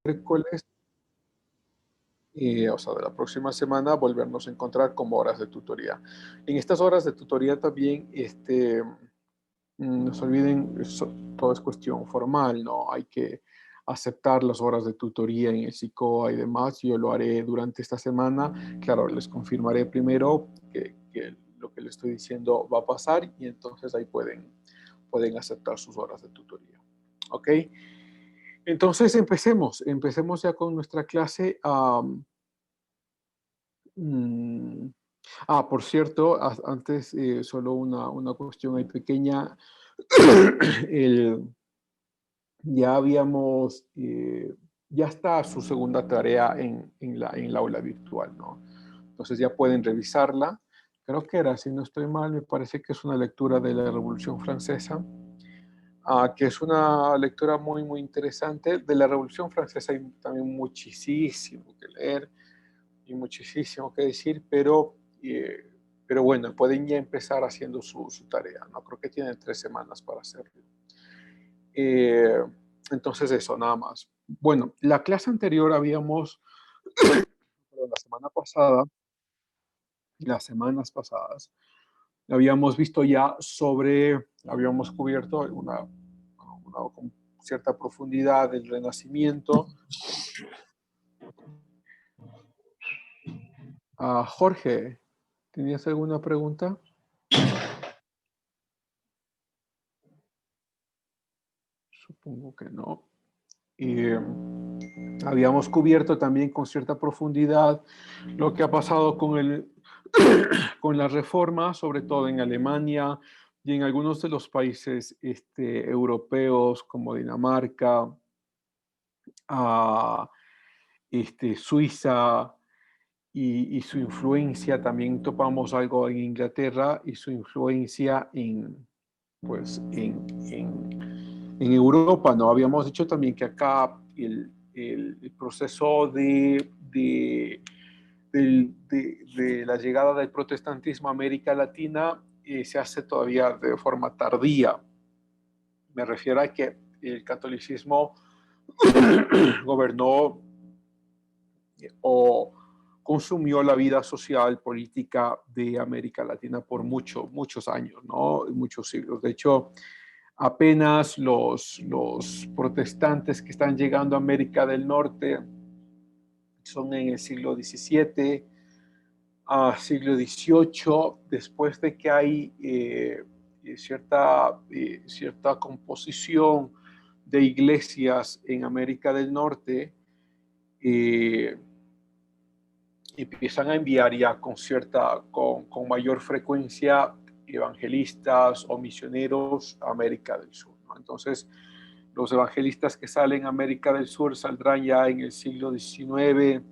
miércoles, o sea, de la próxima semana, volvernos a encontrar como horas de tutoría. En estas horas de tutoría también, no se olviden, todo es cuestión formal, ¿no? Hay que aceptar las horas de tutoría en el SICOA y demás. Yo lo haré durante esta semana. Claro, les confirmaré primero que lo que les estoy diciendo va a pasar y entonces ahí pueden aceptar sus horas de tutoría. ¿Ok? Entonces empecemos ya con nuestra clase. Mm, por cierto, antes solo una cuestión ahí pequeña. El, ya habíamos, ya está su segunda tarea en la aula virtual, ¿no? Entonces ya pueden revisarla. Creo que era, si no estoy mal, me parece que es una lectura de la Revolución Francesa, que es una lectura muy, muy interesante. De la Revolución Francesa hay también muchísimo que leer y muchísimo que decir, pero bueno, pueden ya empezar haciendo su tarea, ¿no? Creo que tienen 3 semanas para hacerlo. Eh, entonces eso, nada más. Bueno, la clase anterior habíamos, la semana pasada, las semanas pasadas, habíamos visto ya habíamos cubierto con cierta profundidad el Renacimiento. Jorge, ¿tenías alguna pregunta? Supongo que no. Habíamos cubierto también con cierta profundidad lo que ha pasado con la reforma, sobre todo en Alemania y en algunos de los países europeos como Dinamarca, Suiza y su influencia. También topamos algo en Inglaterra y su influencia en Europa, ¿no? Habíamos dicho también que acá el proceso de la llegada del protestantismo a América Latina se hace todavía de forma tardía. Me refiero a que el catolicismo gobernó o consumió la vida social, política de América Latina por muchos años, ¿no? Muchos siglos. De hecho, apenas los protestantes que están llegando a América del Norte son en el siglo XVII, siglo XVIII, después de que hay cierta composición de iglesias en América del Norte, empiezan a enviar ya con mayor frecuencia evangelistas o misioneros a América del Sur, ¿no? Entonces, los evangelistas que salen a América del Sur saldrán ya en el siglo XIX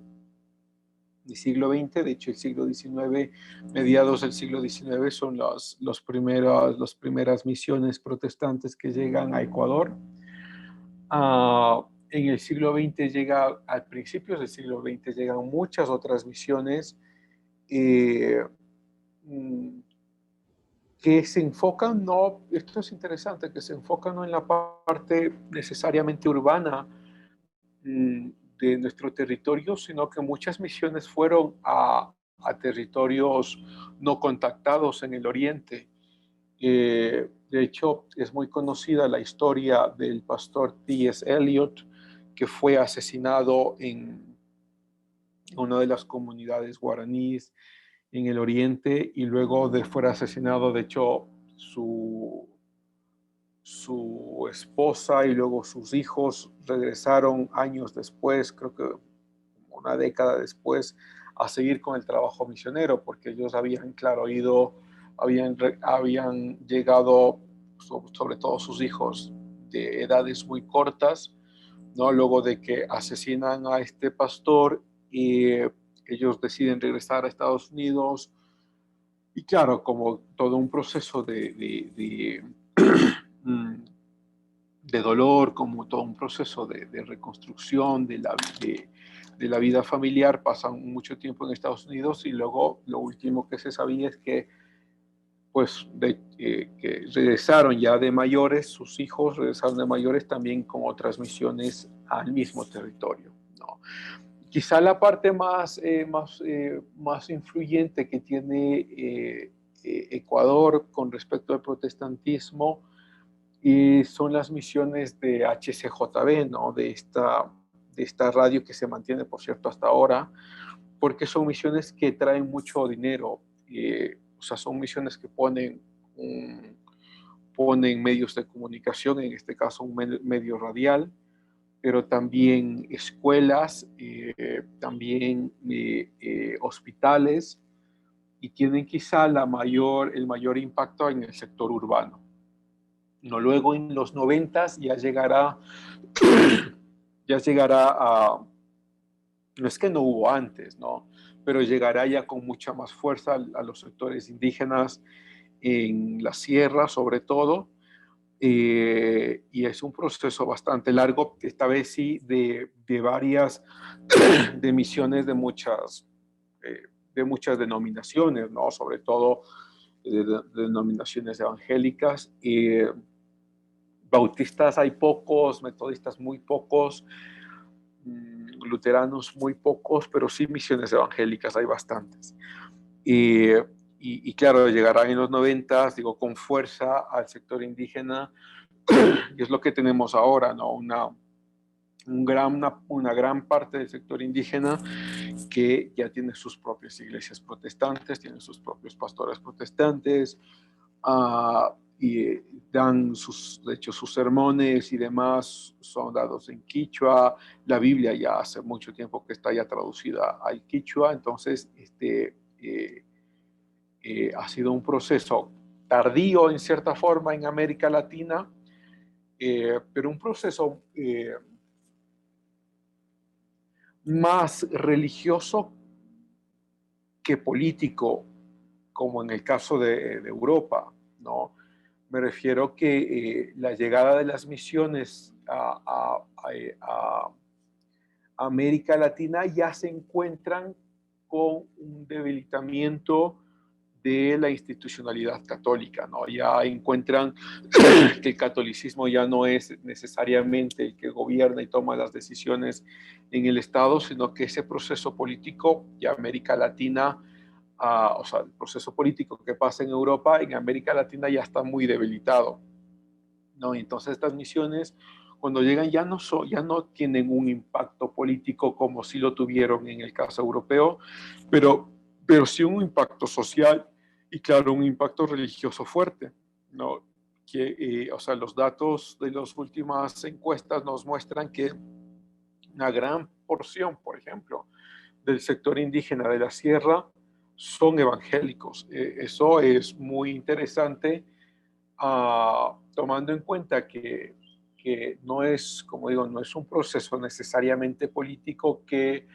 y siglo XX. De hecho, el siglo XIX, mediados del siglo XIX, son las primeras misiones protestantes que llegan a Ecuador. En el siglo XX al principio del siglo XX llegan muchas otras misiones que se enfocan, no, esto es interesante, que se enfocan no en la parte necesariamente urbana de nuestro territorio, sino que muchas misiones fueron a territorios no contactados en el oriente. De hecho, es muy conocida la historia del pastor T.S. Eliot, que fue asesinado en una de las comunidades guaraníes en el oriente y luego de fuera asesinado, de hecho, su esposa y luego sus hijos regresaron años después, creo que una década después, a seguir con el trabajo misionero, porque ellos habían, claro, habían llegado, sobre todo sus hijos, de edades muy cortas, ¿no? Luego de que asesinan a este pastor y ellos deciden regresar a Estados Unidos. Y claro, como todo un proceso de dolor, como todo un proceso de reconstrucción de la vida familiar, pasan mucho tiempo en Estados Unidos y luego lo último que se sabía es que, pues, que regresaron ya de mayores, sus hijos regresaron de mayores también con otras misiones al mismo territorio, ¿no? Quizá la parte más influyente que tiene Ecuador con respecto al protestantismo son las misiones de HCJB, ¿no? De esta radio que se mantiene, por cierto, hasta ahora, porque son misiones que traen mucho dinero. O sea, son misiones que ponen medios de comunicación, en este caso un medio radial, pero también escuelas, también hospitales, y tienen quizá el mayor impacto en el sector urbano. No, luego en los 90 ya llegará a, no es que no hubo antes, ¿no? Pero llegará ya con mucha más fuerza a los sectores indígenas en la sierra, sobre todo, y es un proceso bastante largo, esta vez sí, de varias, de misiones de muchas denominaciones, ¿no? Sobre todo de denominaciones evangélicas. Bautistas hay pocos, metodistas muy pocos, luteranos muy pocos, pero sí misiones evangélicas hay bastantes. Y claro, llegarán en los 90, digo, con fuerza al sector indígena, y es lo que tenemos ahora, ¿no? Una gran parte del sector indígena que ya tiene sus propias iglesias protestantes, tiene sus propios pastores protestantes, y de hecho, sus sermones y demás son dados en quichua. La Biblia ya hace mucho tiempo que está ya traducida al quichua, entonces ha sido un proceso tardío en cierta forma en América Latina, pero un proceso más religioso que político, como en el caso de Europa, ¿no? Me refiero que la llegada de las misiones a América Latina ya se encuentran con un debilitamiento de la institucionalidad católica, ¿no? Ya encuentran que el catolicismo ya no es necesariamente el que gobierna y toma las decisiones en el Estado, sino que ese proceso político, ya América Latina, o sea, el proceso político que pasa en Europa, en América Latina ya está muy debilitado, ¿no? Entonces estas misiones, cuando llegan, ya no tienen un impacto político como sí lo tuvieron en el caso europeo, pero, pero sí un impacto social y, claro, un impacto religioso fuerte, ¿no? O sea, los datos de las últimas encuestas nos muestran que una gran porción, por ejemplo, del sector indígena de la sierra son evangélicos. Eso es muy interesante, tomando en cuenta que no es, como digo, no es un proceso necesariamente político, que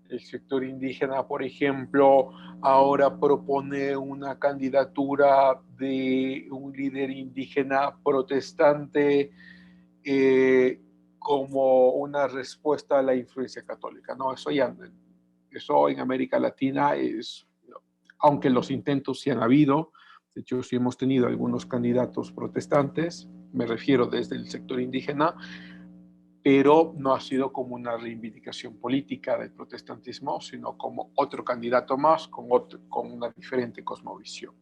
el sector indígena, por ejemplo, ahora propone una candidatura de un líder indígena protestante como una respuesta a la influencia católica. No, eso en América Latina es, aunque los intentos sí han habido, de hecho sí hemos tenido algunos candidatos protestantes, me refiero desde el sector indígena, pero no ha sido como una reivindicación política del protestantismo, sino como otro candidato más con una diferente cosmovisión,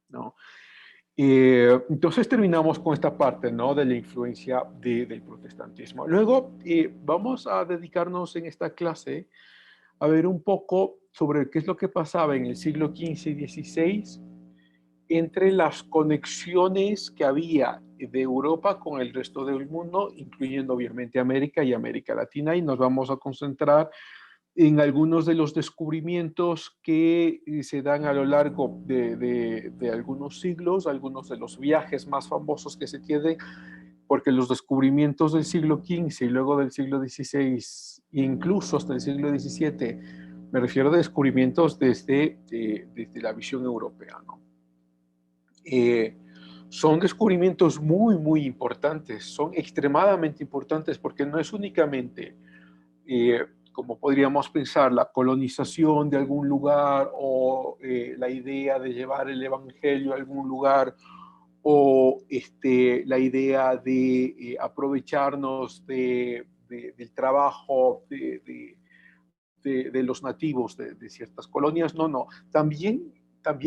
¿no? Entonces terminamos con esta parte, ¿no? De la influencia del protestantismo. Luego vamos a dedicarnos en esta clase a ver un poco sobre qué es lo que pasaba en el siglo XV y XVI entre las conexiones que había de Europa con el resto del mundo, incluyendo obviamente América y América Latina, y nos vamos a concentrar en algunos de los descubrimientos que se dan a lo largo de algunos siglos, algunos de los viajes más famosos que se tienen, porque los descubrimientos del siglo XV y luego del siglo XVI, incluso hasta el siglo XVII, me refiero a descubrimientos desde la visión europea, ¿no? Son descubrimientos muy, muy importantes, son extremadamente importantes, porque no es únicamente, como podríamos pensar, la colonización de algún lugar, o la idea de llevar el evangelio a algún lugar, o la idea de aprovecharnos del trabajo de los nativos de ciertas colonias, no. También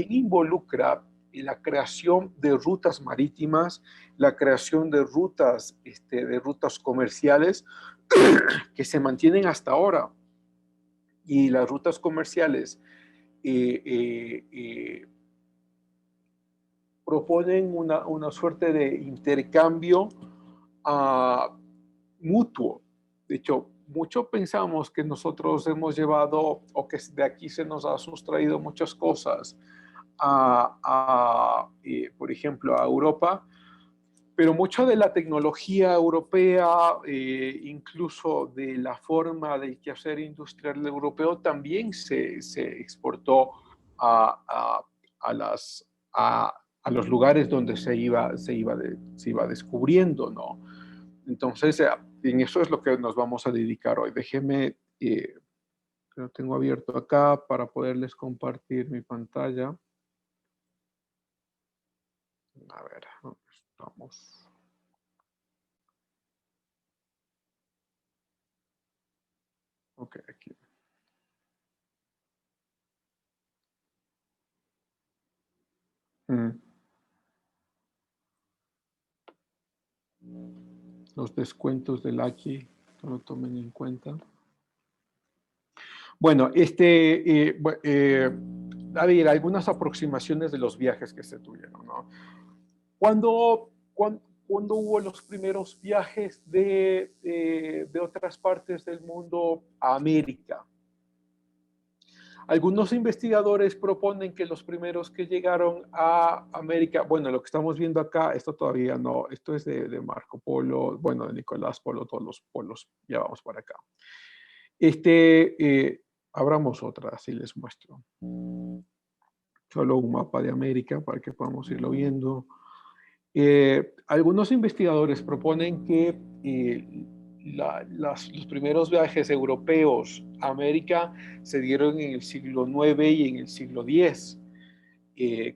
involucra la creación de rutas marítimas, la creación de rutas comerciales que se mantienen hasta ahora. Y las rutas comerciales proponen una suerte de intercambio mutuo. De hecho, mucho pensamos que nosotros hemos llevado o que de aquí se nos ha sustraído muchas cosas por ejemplo, a Europa, pero mucha de la tecnología europea, incluso de la forma del quehacer industrial europeo, también se exportó a, a, las, a los lugares donde se iba descubriendo, ¿no? Entonces, en eso es lo que nos vamos a dedicar hoy. Déjenme, lo tengo abierto acá para poderles compartir mi pantalla. A ver, ¿dónde estamos? Ok, aquí. Los descuentos del Aki, no lo tomen en cuenta. Bueno, a ver, algunas aproximaciones de los viajes que se tuvieron, ¿no? Cuando hubo los primeros viajes de otras partes del mundo a América? Algunos investigadores proponen que los primeros que llegaron a América, bueno, lo que estamos viendo acá, esto todavía no, esto es de Marco Polo, bueno, de Nicolás Polo, todos los polos, ya vamos para acá. Abramos otra, así les muestro. Solo un mapa de América para que podamos irlo viendo. Algunos investigadores proponen que los primeros viajes europeos a América se dieron en el siglo IX y en el siglo X,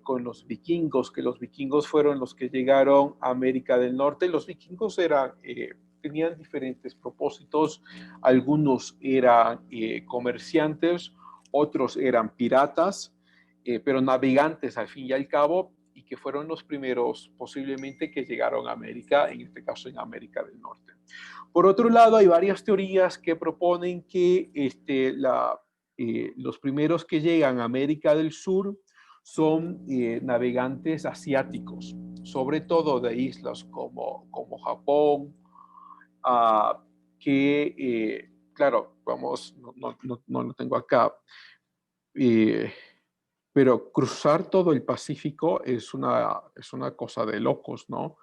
con los vikingos, que los vikingos fueron los que llegaron a América del Norte. Los vikingos tenían diferentes propósitos, algunos eran comerciantes, otros eran piratas, pero navegantes al fin y al cabo, y que fueron los primeros posiblemente que llegaron a América, en este caso en América del Norte. Por otro lado, hay varias teorías que proponen que los primeros que llegan a América del Sur son navegantes asiáticos, sobre todo de islas como Japón, claro, vamos, no lo tengo acá, pero cruzar todo el Pacífico es una cosa de locos, ¿no?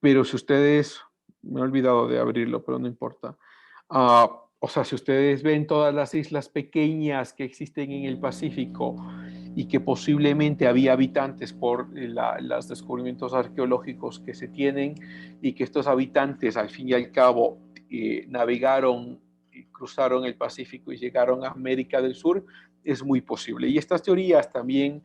Pero si ustedes, me he olvidado de abrirlo, pero no importa. O sea, si ustedes ven todas las islas pequeñas que existen en el Pacífico y que posiblemente había habitantes por los descubrimientos arqueológicos que se tienen, y que estos habitantes al fin y al cabo navegaron, cruzaron el Pacífico y llegaron a América del Sur, es muy posible. Y estas teorías también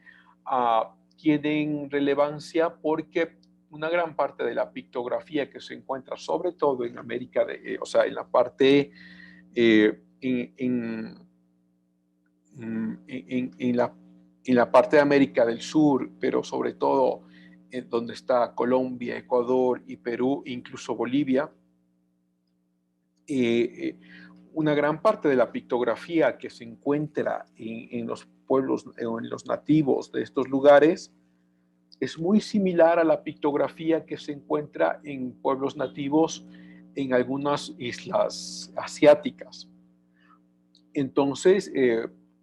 tienen relevancia porque una gran parte de la pictografía que se encuentra, sobre todo en América, o sea, en la parte, en la parte de América del Sur, pero sobre todo en donde está Colombia, Ecuador y Perú, incluso Bolivia, una gran parte de la pictografía que se encuentra en los pueblos, en los nativos de estos lugares, es muy similar a la pictografía que se encuentra en pueblos nativos en algunas islas asiáticas. Entonces,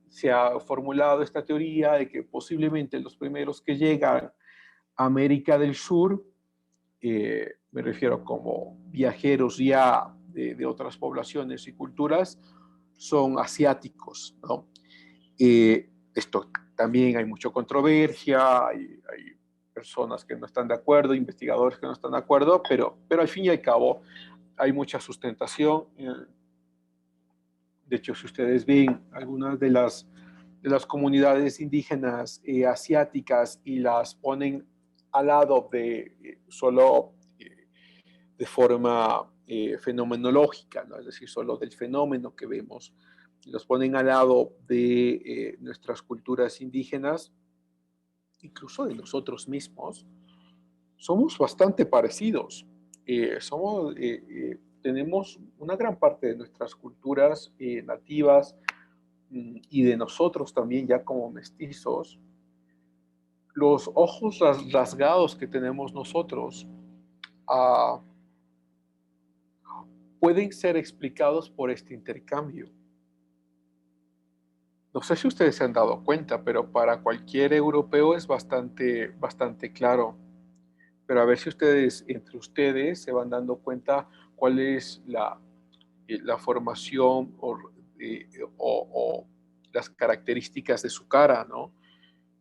se ha formulado esta teoría de que posiblemente los primeros que llegan a América del Sur, me refiero como viajeros ya de otras poblaciones y culturas, son asiáticos, ¿no? Esto también hay mucha controversia, hay personas que no están de acuerdo, investigadores que no están de acuerdo, pero al fin y al cabo hay mucha sustentación. De hecho, si ustedes ven algunas de las comunidades indígenas asiáticas y las ponen al lado de solo de forma fenomenológica, ¿no? Es decir, solo del fenómeno que vemos. Los ponen al lado de nuestras culturas indígenas, incluso de nosotros mismos, somos bastante parecidos. Tenemos una gran parte de nuestras culturas nativas y de nosotros también ya como mestizos, los ojos rasgados que tenemos nosotros uh, pueden ser explicados por este intercambio. No sé si ustedes se han dado cuenta, pero para cualquier europeo es bastante claro. Pero a ver si entre ustedes, se van dando cuenta cuál es la formación o las características de su cara, ¿no?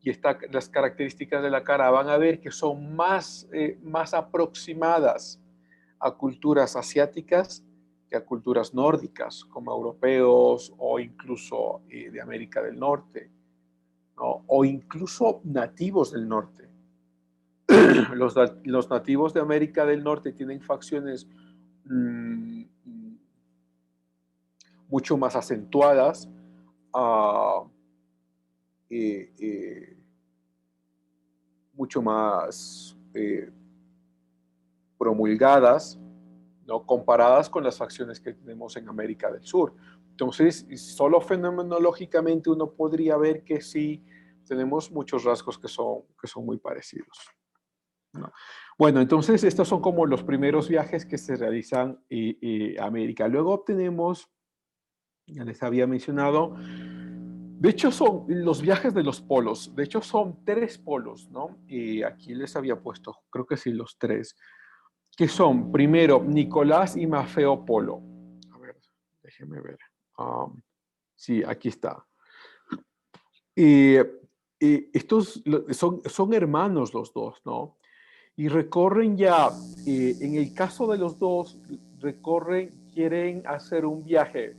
Y las características de la cara van a ver que son más aproximadas a culturas asiáticas que a culturas nórdicas, como europeos o incluso de América del Norte, ¿no? O incluso nativos del norte. Los nativos de América del Norte tienen facciones mucho más acentuadas, mucho más promulgadas, ¿no? Comparadas con las facciones que tenemos en América del Sur. Entonces, solo fenomenológicamente uno podría ver que sí tenemos muchos rasgos que son muy parecidos, ¿no? Bueno, entonces estos son como los primeros viajes que se realizan a América. Luego tenemos, ya les había mencionado, de hecho son los viajes de los polos. De hecho son 3 polos, ¿no? Y aquí les había puesto, creo que sí, los 3, que son primero Nicolás y Mafeo Polo. A ver, déjenme ver. Sí, aquí está. Estos son hermanos los dos, ¿no? Y recorren ya, en el caso de los dos, quieren hacer un viaje,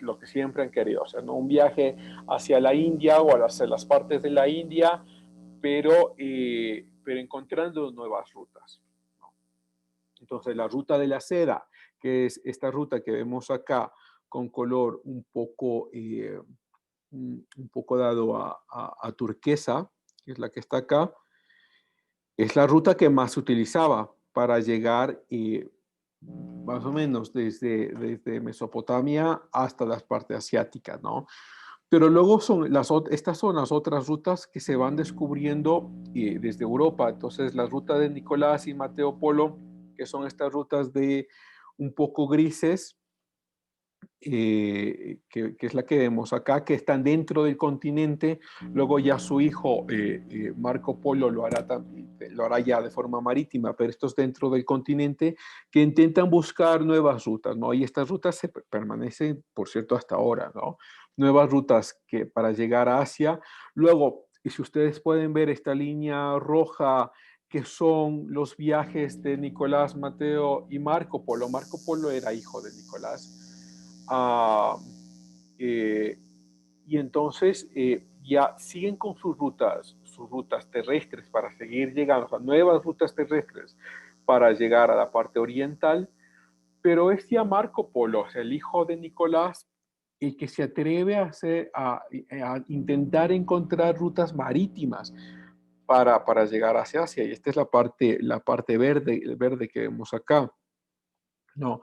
lo que siempre han querido hacer, ¿no? Un viaje hacia la India o hacia las partes de la India, pero encontrando nuevas rutas, ¿no? Entonces, la ruta de la seda, que es esta ruta que vemos acá, con color un poco dado a turquesa, que es la que está acá, es la ruta que más se utilizaba para llegar más o menos desde Mesopotamia hasta las partes asiáticas, ¿no? Pero luego estas son las otras rutas que se van descubriendo desde Europa. Entonces, la ruta de Nicolás y Mateo Polo, que son estas rutas de un poco grises, que es la que vemos acá, que están dentro del continente. Luego ya su hijo Marco Polo lo hará ya de forma marítima, pero esto es dentro del continente, que intentan buscar nuevas rutas, ¿no? Y estas rutas se permanecen, por cierto, hasta ahora, ¿no? Nuevas rutas para llegar a Asia. Luego, y si ustedes pueden ver esta línea roja, que son los viajes de Nicolás, Mateo y Marco Polo. Marco Polo era hijo de Nicolás. Y entonces ya siguen con sus rutas terrestres para seguir llegando, o sea, nuevas rutas terrestres para llegar a la parte oriental, pero es ya Marco Polo, o sea, el hijo de Nicolás, el que se atreve a intentar encontrar rutas marítimas para llegar hacia Asia, y esta es la parte verde, el verde que vemos acá, ¿no?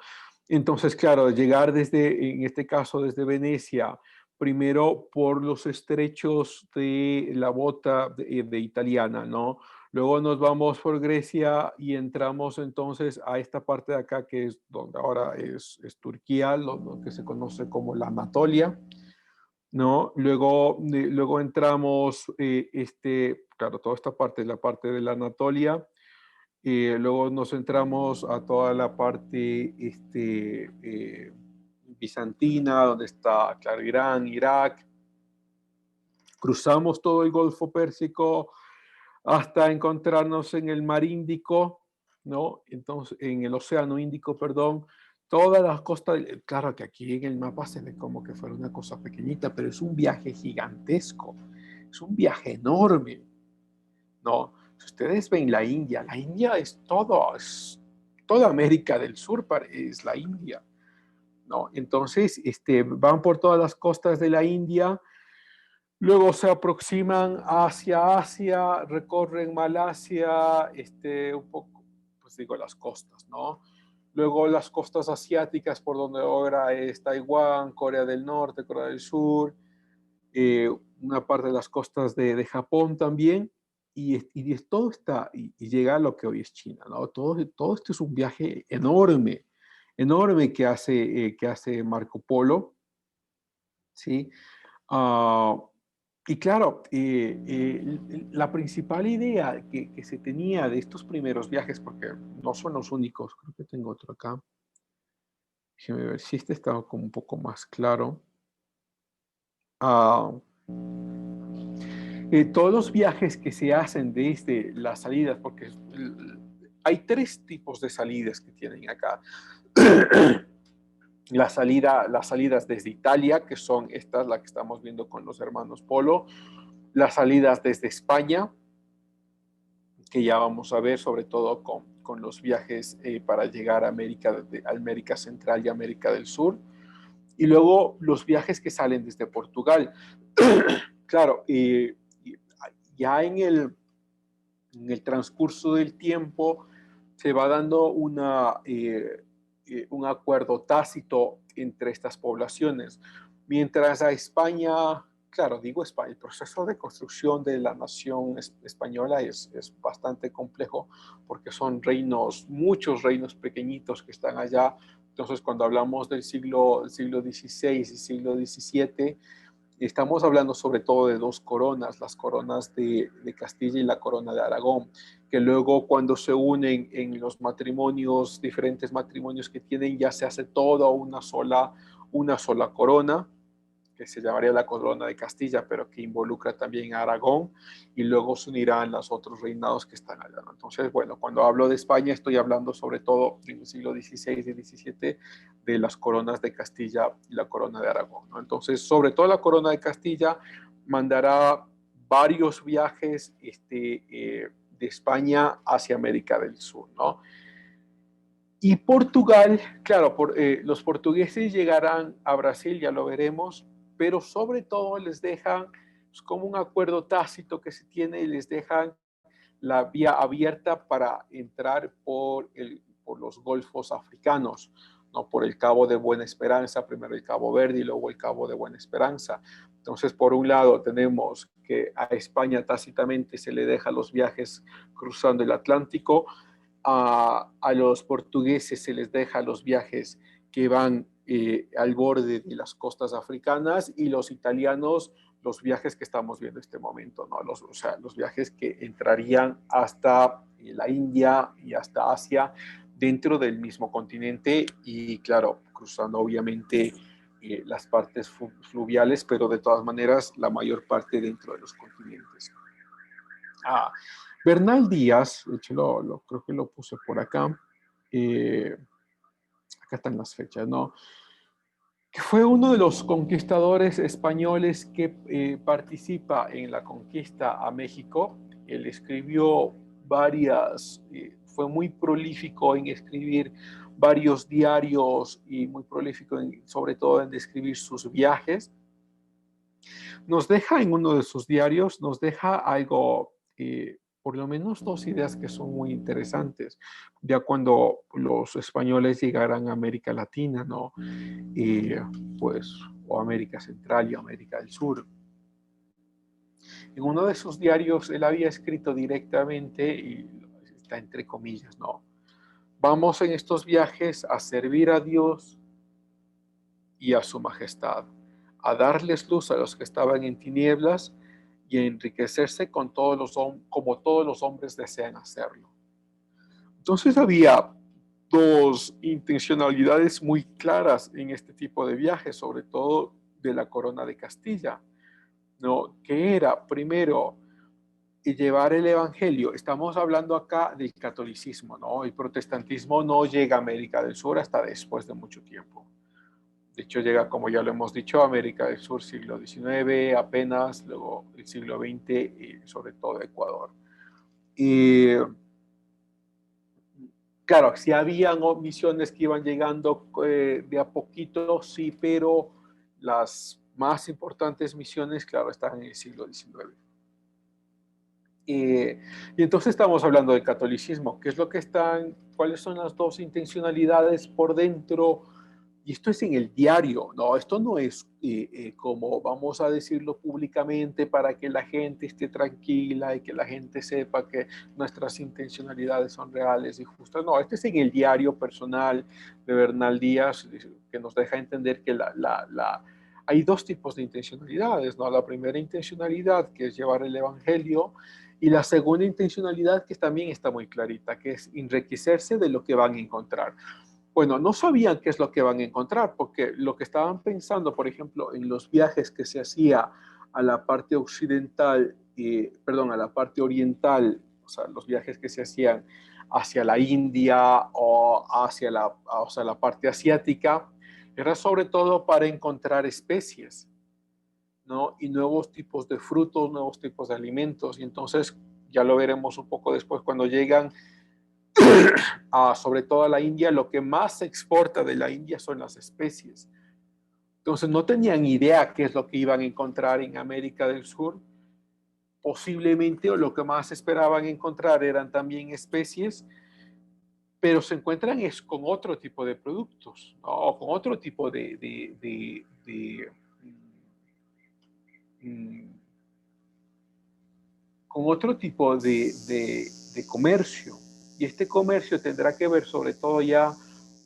Entonces, claro, llegar en este caso, desde Venecia, primero por los estrechos de la bota de italiana, ¿no? Luego nos vamos por Grecia y entramos entonces a esta parte de acá, que es donde ahora es Turquía, lo que se conoce como la Anatolia, ¿no? Luego entramos, claro, toda esta parte, la parte de la Anatolia. Luego nos centramos a toda la parte bizantina, donde está, claro, Irán, Irak. Cruzamos todo el Golfo Pérsico hasta encontrarnos en el Mar Índico, ¿no? Entonces, en el Océano Índico, perdón. Todas las costas, claro que aquí en el mapa se ve como que fuera una cosa pequeñita, pero es un viaje gigantesco, es un viaje enorme, ¿no? Si ustedes ven la India es todo, toda América del Sur es la India, ¿no? Entonces, van por todas las costas de la India, luego se aproximan hacia Asia, recorren Malasia, un poco, pues digo, las costas, ¿no? Luego las costas asiáticas, por donde ahora es Taiwán, Corea del Norte, Corea del Sur, eh, una parte de las costas de Japón también, todo está, y llega a lo que hoy es China, ¿no? Todo esto es un viaje enorme, enorme que hace Marco Polo, ¿sí? Uh, y claro, la principal idea que se tenía de estos primeros viajes, porque no son los únicos, creo que tengo otro acá, déjeme ver si este está como un poco más claro. Uh, todos los viajes que se hacen desde las salidas, porque hay tres tipos de salidas que tienen acá. Las salidas desde Italia, que son estas, la que estamos viendo con los hermanos Polo, las salidas desde España, que ya vamos a ver, sobre todo con los viajes para llegar a América Central y América del Sur, y luego los viajes que salen desde Portugal. Claro, ya en el transcurso del tiempo se va dando un acuerdo tácito entre estas poblaciones. Mientras a España, claro, digo España, el proceso de construcción de la nación española es bastante complejo porque son reinos, muchos reinos pequeñitos que están allá. Entonces, cuando hablamos del siglo XVI y siglo XVII, estamos hablando sobre todo de dos coronas, las coronas de Castilla y la corona de Aragón, que luego cuando se unen en los matrimonios, diferentes matrimonios que tienen, ya se hace toda una sola corona, que se llamaría la corona de Castilla, pero que involucra también a Aragón, y luego se unirán los otros reinados que están allá, ¿no? Entonces, bueno, cuando hablo de España, estoy hablando sobre todo en el siglo XVI y XVII de las coronas de Castilla y la corona de Aragón, ¿no? Entonces, sobre todo la corona de Castilla mandará varios viajes de España hacia América del Sur, ¿no? Y Portugal, claro, los portugueses llegarán a Brasil, ya lo veremos, pero sobre todo les dejan, pues, como un acuerdo tácito que se tiene, y les dejan la vía abierta para entrar por los golfos africanos, ¿no? Por el Cabo de Buena Esperanza, primero el Cabo Verde y luego el Cabo de Buena Esperanza. Entonces, por un lado, tenemos que a España tácitamente se le deja los viajes cruzando el Atlántico, a los portugueses se les deja los viajes que van al borde de las costas africanas, y los italianos los viajes que estamos viendo en este momento, ¿no? O sea, los viajes que entrarían hasta la India y hasta Asia dentro del mismo continente, y claro, cruzando obviamente las partes fluviales, pero de todas maneras la mayor parte dentro de los continentes. Ah, Bernal Díaz, de hecho creo que lo puse por acá, eh, acá están las fechas, ¿no? Que fue uno de los conquistadores españoles que participa en la conquista a México. Él escribió fue muy prolífico en escribir varios diarios y muy prolífico sobre todo en describir sus viajes. Nos deja en uno de sus diarios, nos deja algo, por lo menos dos ideas que son muy interesantes, ya cuando los españoles llegaran a América Latina, ¿no? Pues, o América Central y América del Sur. En uno de sus diarios él había escrito directamente, y está entre comillas, ¿no? Vamos en estos viajes a servir a Dios y a su majestad, a darles luz a los que estaban en tinieblas y a enriquecerse como todos los hombres desean hacerlo. Entonces había dos intencionalidades muy claras en este tipo de viajes, sobre todo de la corona de Castilla, ¿no? Que era, primero, llevar el evangelio. Estamos hablando acá del catolicismo, ¿no? El protestantismo no llega a América del Sur hasta después de mucho tiempo. De hecho, llega, como ya lo hemos dicho, a América del Sur siglo XIX, apenas, luego el siglo XX y sobre todo Ecuador. Y Claro, sí habían misiones que iban llegando de a poquito, sí, pero las más importantes misiones, claro, están en el siglo XIX. Y entonces estamos hablando del catolicismo, ¿qué es lo que están, cuáles son las dos intencionalidades por dentro? Y esto es en el diario, no, esto no es como vamos a decirlo públicamente para que la gente esté tranquila y que la gente sepa que nuestras intencionalidades son reales y justas. No, este es en el diario personal de Bernal Díaz, que nos deja entender que hay dos tipos de intencionalidades, ¿no? La primera intencionalidad, que es llevar el evangelio, y la segunda intencionalidad, que también está muy clarita, que es enriquecerse de lo que van a encontrar. Bueno, no sabían qué es lo que van a encontrar, porque lo que estaban pensando, por ejemplo, en los viajes que se hacía a la parte occidental, perdón, a la parte oriental, o sea, los viajes que se hacían hacia la India o hacia o sea, la parte asiática, era sobre todo para encontrar especies, ¿no? Y nuevos tipos de frutos, nuevos tipos de alimentos. Y entonces, ya lo veremos un poco después, cuando llegan sobre todo a la India, lo que más se exporta de la India son las especies. Entonces no tenían idea qué es lo que iban a encontrar en América del Sur. Posiblemente o lo que más esperaban encontrar eran también especies, pero se encuentran es con otro tipo de productos, ¿no? O con otro tipo mm, con otro tipo de comercio. Y este comercio tendrá que ver sobre todo ya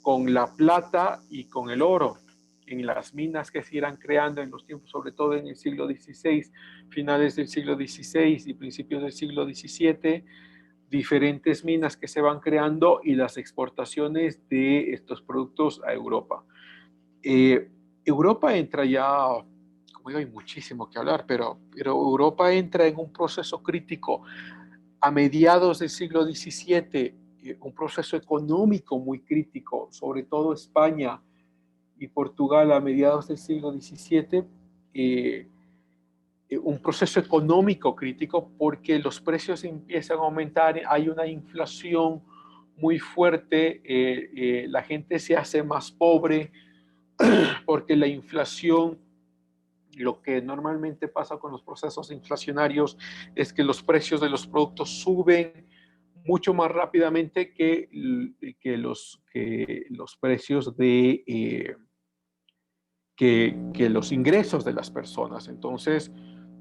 con la plata y con el oro, en las minas que se irán creando en los tiempos, sobre todo en el siglo XVI, finales del siglo XVI y principios del siglo XVII, diferentes minas que se van creando y las exportaciones de estos productos a Europa. Eh, Europa entra ya, como digo, hay muchísimo que hablar, pero Europa entra en un proceso crítico a mediados del siglo XVII, un proceso económico muy crítico, sobre todo España y Portugal a mediados del siglo XVII, eh, un proceso económico crítico porque los precios empiezan a aumentar, hay una inflación muy fuerte, la gente se hace más pobre porque la inflación, lo que normalmente pasa con los procesos inflacionarios es que los precios de los productos suben mucho más rápidamente que los precios que los ingresos de las personas. Entonces,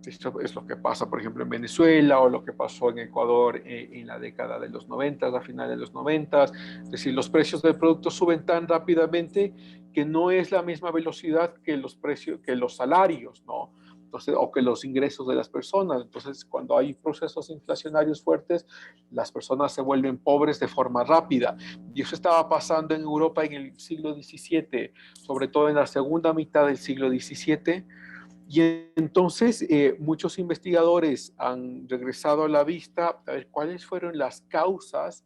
esto es lo que pasa, por ejemplo, en Venezuela o lo que pasó en Ecuador en la década de los 90, a finales de los 90. Es decir, los precios del producto suben tan rápidamente que no es la misma velocidad que los precios, que los salarios, ¿no? Entonces, o que los ingresos de las personas. Entonces, cuando hay procesos inflacionarios fuertes, las personas se vuelven pobres de forma rápida. Y eso estaba pasando en Europa en el siglo XVII, sobre todo en la segunda mitad del siglo XVII. Y entonces muchos investigadores han regresado a la vista a ver cuáles fueron las causas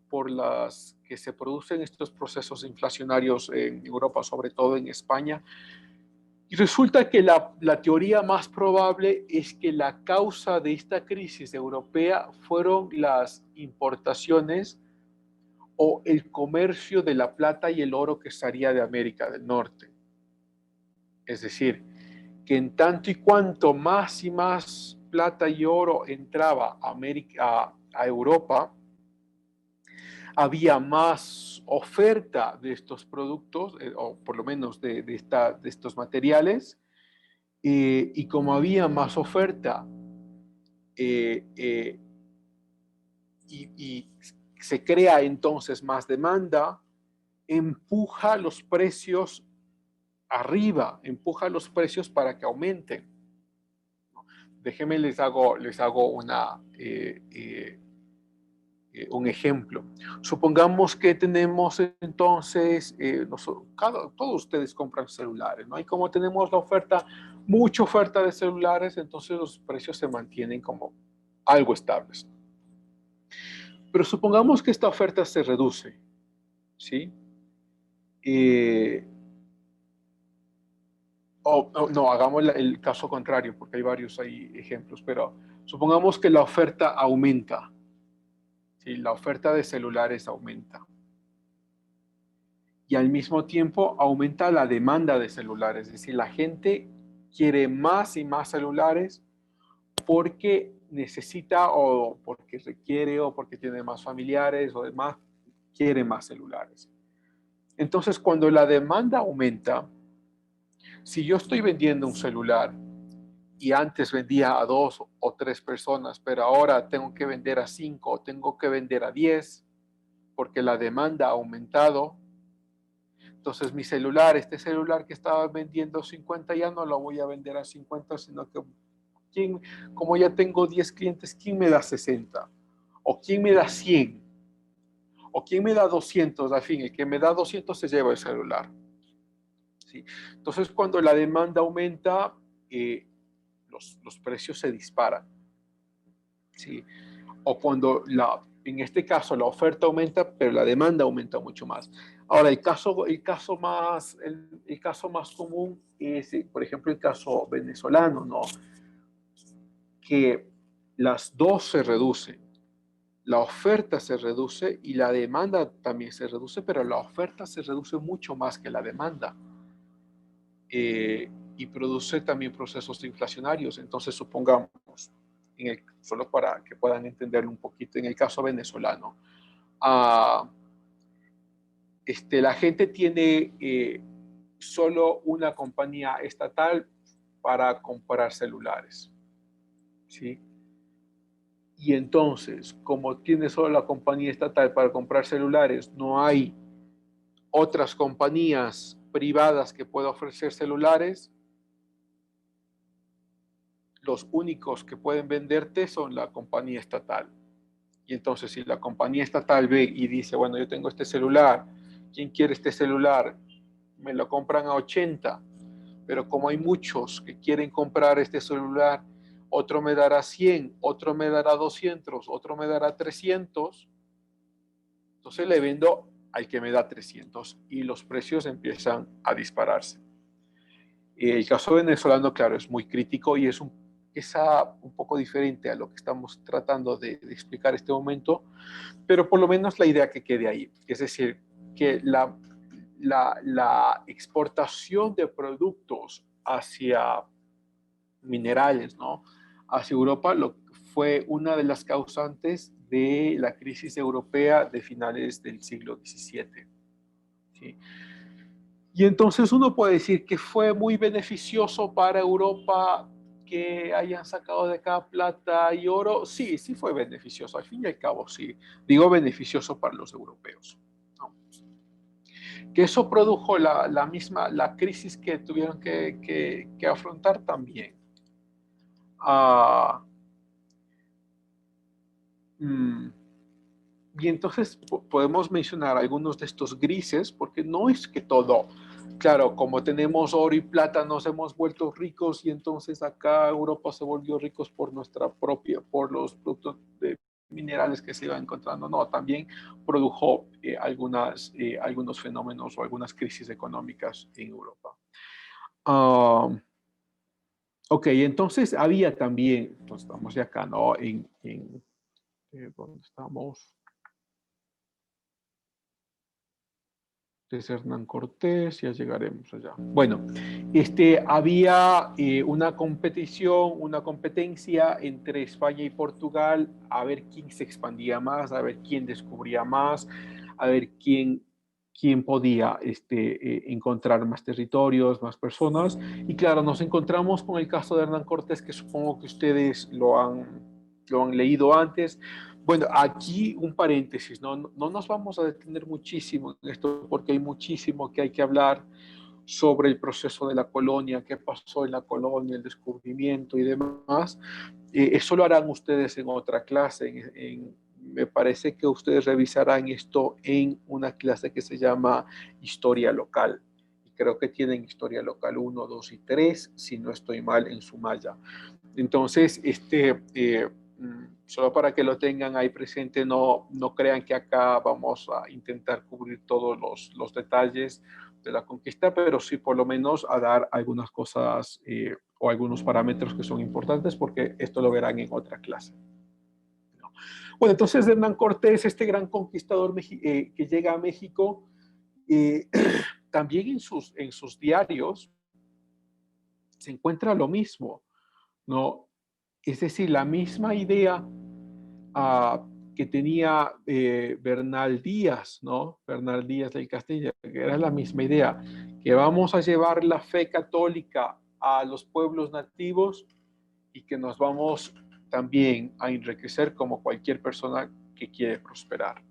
por las que se producen estos procesos inflacionarios en Europa, sobre todo en España. Y resulta que la teoría más probable es que la causa de esta crisis europea fueron las importaciones o el comercio de la plata y el oro que salía de América del Norte. Es decir, que en tanto y cuanto más y más plata y oro entraba a Europa, había más oferta de estos productos, o por lo menos de estos materiales, y como había más oferta eh, eh, y se crea entonces más demanda, empuja los precios arriba, empuja los precios para que aumenten. Déjenme les hago un ejemplo. Supongamos que tenemos entonces, todos ustedes compran celulares, ¿no? Y como tenemos la oferta, mucha oferta de celulares, entonces los precios se mantienen como algo estables. Pero supongamos que esta oferta se reduce, ¿sí? No, hagamos el caso contrario, porque hay varios ahí ejemplos, pero supongamos que la oferta aumenta, ¿sí? La oferta de celulares aumenta. y al mismo tiempo aumenta la demanda de celulares. Es decir, la gente quiere más y más celulares porque necesita o porque requiere o porque tiene más familiares o demás, quiere más celulares. Entonces, cuando la demanda aumenta, si yo estoy vendiendo un celular y antes vendía a 2 o 3 personas, pero ahora tengo que vender a 5 o tengo que vender a 10 porque la demanda ha aumentado, entonces mi celular, este celular que estaba vendiendo 50 ya no lo voy a vender a 50, sino que ¿quién, como ya tengo 10 clientes, ¿quién me da 60? ¿O quién me da 100? ¿O quién me da 200? Al fin, el que me da 200 se lleva el celular. ¿Sí? Entonces, cuando la demanda aumenta, los precios se disparan. ¿Sí? O cuando, en este caso, la oferta aumenta, pero la demanda aumenta mucho más. Ahora, el caso más común es, por ejemplo, el caso venezolano, ¿no? Que las dos se reducen. La oferta se reduce y la demanda también se reduce, pero la oferta se reduce mucho más que la demanda. Y produce también procesos inflacionarios. Entonces, supongamos, solo para que puedan entenderlo un poquito, en el caso venezolano, la gente tiene solo una compañía estatal para comprar celulares, ¿sí? Y entonces, como tiene solo la compañía estatal para comprar celulares, no hay otras compañías privadas que puedan ofrecer celulares, los únicos que pueden venderte son la compañía estatal. Y entonces, si la compañía estatal ve y dice, bueno, yo tengo este celular, ¿quién quiere este celular? Me lo compran a 80, pero como hay muchos que quieren comprar este celular, otro me dará 100, otro me dará 200, otro me dará 300, entonces le vendo al que me da 300 y los precios empiezan a dispararse. El caso venezolano, claro, es muy crítico y es un poco diferente a lo que estamos tratando de explicar en este momento, pero por lo menos la idea que quede ahí, es decir, que la exportación de productos hacia minerales, ¿no? Hacia Europa fue una de las causantes de la crisis europea de finales del siglo XVII. ¿Sí? Y entonces uno puede decir que fue muy beneficioso para Europa que hayan sacado de acá plata y oro. Sí, sí fue beneficioso, al fin y al cabo sí. Digo beneficioso para los europeos, ¿no? Que eso produjo la crisis que tuvieron que afrontar también. Ah, mm, y entonces podemos mencionar algunos de estos grises, porque no es que todo, claro, como tenemos oro y plata, nos hemos vuelto ricos y entonces acá Europa se volvió ricos por por los productos de minerales que se iban encontrando. No, también produjo algunos fenómenos o algunas crisis económicas en Europa. Uh, ok, entonces había también, pues estamos ya acá, ¿no? ¿Dónde estamos? Es Hernán Cortés, ya llegaremos allá. Bueno, había una competición, una competencia entre España y Portugal a ver quién se expandía más, a ver quién descubría más, a ver quién podía encontrar más territorios, más personas. Y claro, nos encontramos con el caso de Hernán Cortés, que supongo que ustedes lo han leído antes. Bueno, aquí un paréntesis, no nos vamos a detener muchísimo en esto porque hay muchísimo que hay que hablar sobre el proceso de la colonia, qué pasó en la colonia, el descubrimiento y demás. Eso lo harán ustedes en otra clase. Me parece que ustedes revisarán esto en una clase que se llama Historia Local. Y creo que tienen Historia Local 1, 2 y 3, si no estoy mal en su malla. Entonces, solo para que lo tengan ahí presente, no crean que acá vamos a intentar cubrir todos los detalles de la conquista, pero sí por lo menos a dar algunas cosas o algunos parámetros que son importantes, porque esto lo verán en otra clase. Bueno, entonces Hernán Cortés, este gran conquistador que llega a México, Eh, también en sus diarios se encuentra lo mismo, ¿no? Es decir, la misma idea que tenía Bernal Díaz, ¿no? Bernal Díaz del Castillo, que era la misma idea, que vamos a llevar la fe católica a los pueblos nativos y que nos vamos también a enriquecer como cualquier persona que quiere prosperar.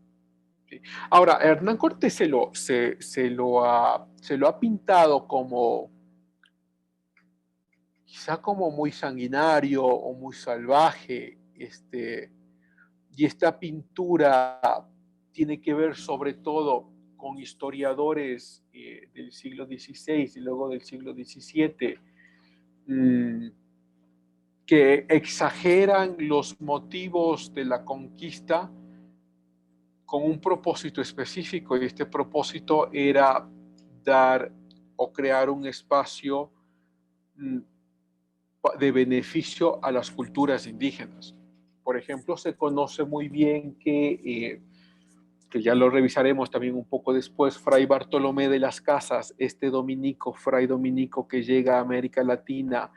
¿Sí? Ahora, Hernán Cortés se lo ha pintado como quizá como muy sanguinario o muy salvaje, y esta pintura tiene que ver sobre todo con historiadores del siglo XVI y luego del siglo XVII, que exageran los motivos de la conquista con un propósito específico, y este propósito era dar o crear un espacio de beneficio a las culturas indígenas. Por ejemplo, se conoce muy bien que ya lo revisaremos también un poco después, Fray Bartolomé de las Casas, este dominico, fray dominico que llega a América Latina,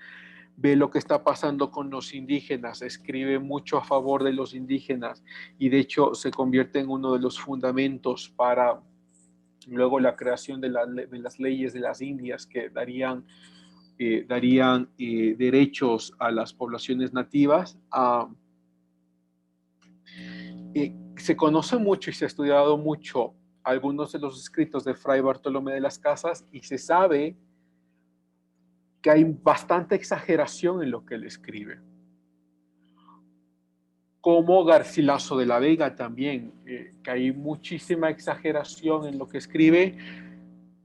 ve lo que está pasando con los indígenas, escribe mucho a favor de los indígenas y de hecho se convierte en uno de los fundamentos para luego la creación de las leyes de las Indias que darían derechos a las poblaciones nativas. Se conoce mucho y se ha estudiado mucho algunos de los escritos de Fray Bartolomé de las Casas y se sabe que hay bastante exageración en lo que él escribe. Como Garcilaso de la Vega también, que hay muchísima exageración en lo que escribe,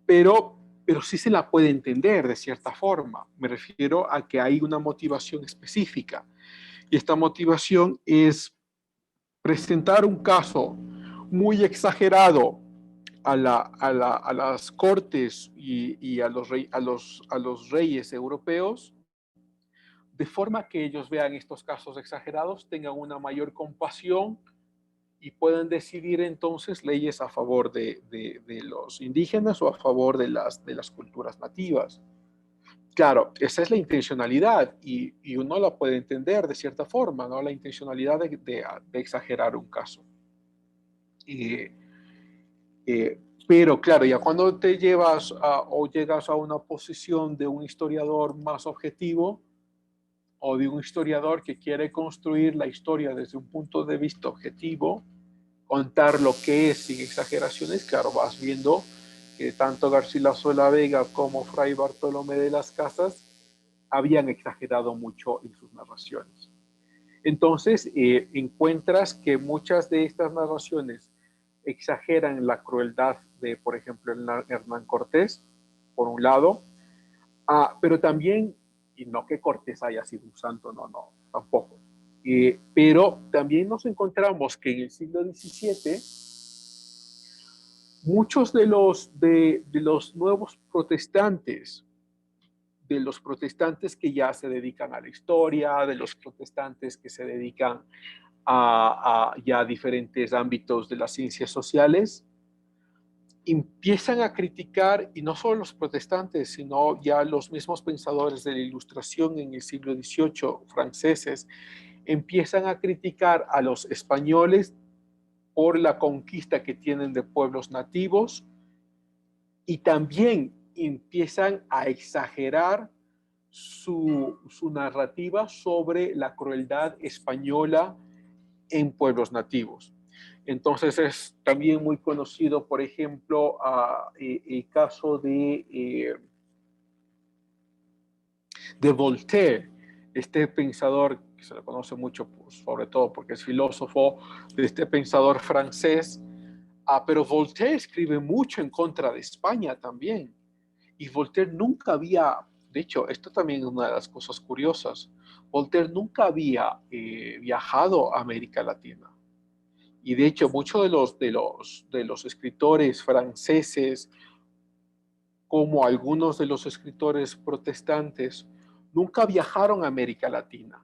pero sí se la puede entender de cierta forma. Me refiero a que hay una motivación específica. Y esta motivación es presentar un caso muy exagerado a las cortes y a los reyes europeos, de forma que ellos vean estos casos exagerados, tengan una mayor compasión y puedan decidir entonces leyes a favor de los indígenas o a favor de las culturas nativas. Claro, esa es la intencionalidad y uno la puede entender de cierta forma, ¿no? La intencionalidad de exagerar un caso. Eh, pero claro, ya cuando te llevas o llegas a una posición de un historiador más objetivo o de un historiador que quiere construir la historia desde un punto de vista objetivo, contar lo que es sin exageraciones, claro, vas viendo que tanto Garcilaso de la Vega como Fray Bartolomé de las Casas habían exagerado mucho en sus narraciones. Entonces, encuentras que muchas de estas narraciones exageran la crueldad de, por ejemplo, Hernán Cortés, por un lado, pero también, y no que Cortés haya sido un santo, no, no, tampoco, pero también nos encontramos que en el siglo XVII muchos de los nuevos protestantes, de los protestantes que ya se dedican a la historia, de los protestantes que se dedican a ya diferentes ámbitos de las ciencias sociales, empiezan a criticar, y no solo los protestantes, sino ya los mismos pensadores de la Ilustración en el siglo XVIII, franceses, empiezan a criticar a los españoles por la conquista que tienen de pueblos nativos y también empiezan a exagerar su narrativa sobre la crueldad española en pueblos nativos. Entonces es también muy conocido, por ejemplo, el caso de Voltaire, este pensador que se le conoce mucho, pues, sobre todo porque es filósofo, de este pensador francés, pero Voltaire escribe mucho en contra de España también. Y Voltaire nunca había, de hecho, esto también es una de las cosas curiosas, Voltaire nunca había viajado a América Latina. Y de hecho, muchos de los escritores franceses, como algunos de los escritores protestantes, nunca viajaron a América Latina,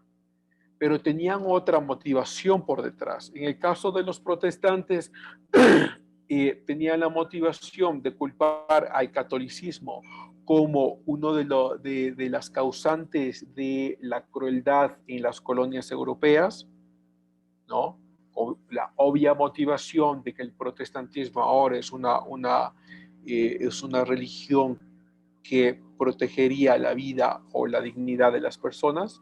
pero tenían otra motivación por detrás. En el caso de los protestantes, tenía la motivación de culpar al catolicismo como uno de las causantes de la crueldad en las colonias europeas, ¿no? La obvia motivación de que el protestantismo ahora es una religión que protegería la vida o la dignidad de las personas.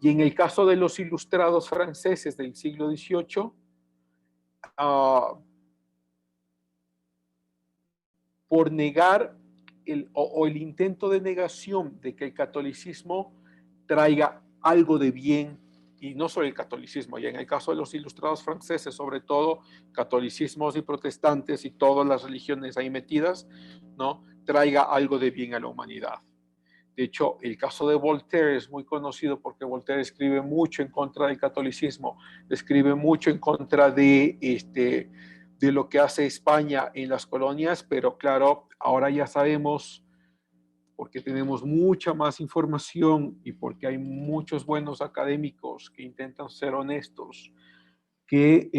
Y en el caso de los ilustrados franceses del siglo XVIII, por negar el intento de negación de que el catolicismo traiga algo de bien, y no solo el catolicismo, y en el caso de los ilustrados franceses, sobre todo catolicismos y protestantes y todas las religiones ahí metidas, ¿no? Traiga algo de bien a la humanidad. De hecho, el caso de Voltaire es muy conocido porque Voltaire escribe mucho en contra del catolicismo, escribe mucho en contra de lo que hace España en las colonias, pero claro, ahora ya sabemos, porque tenemos mucha más información y porque hay muchos buenos académicos que intentan ser honestos, que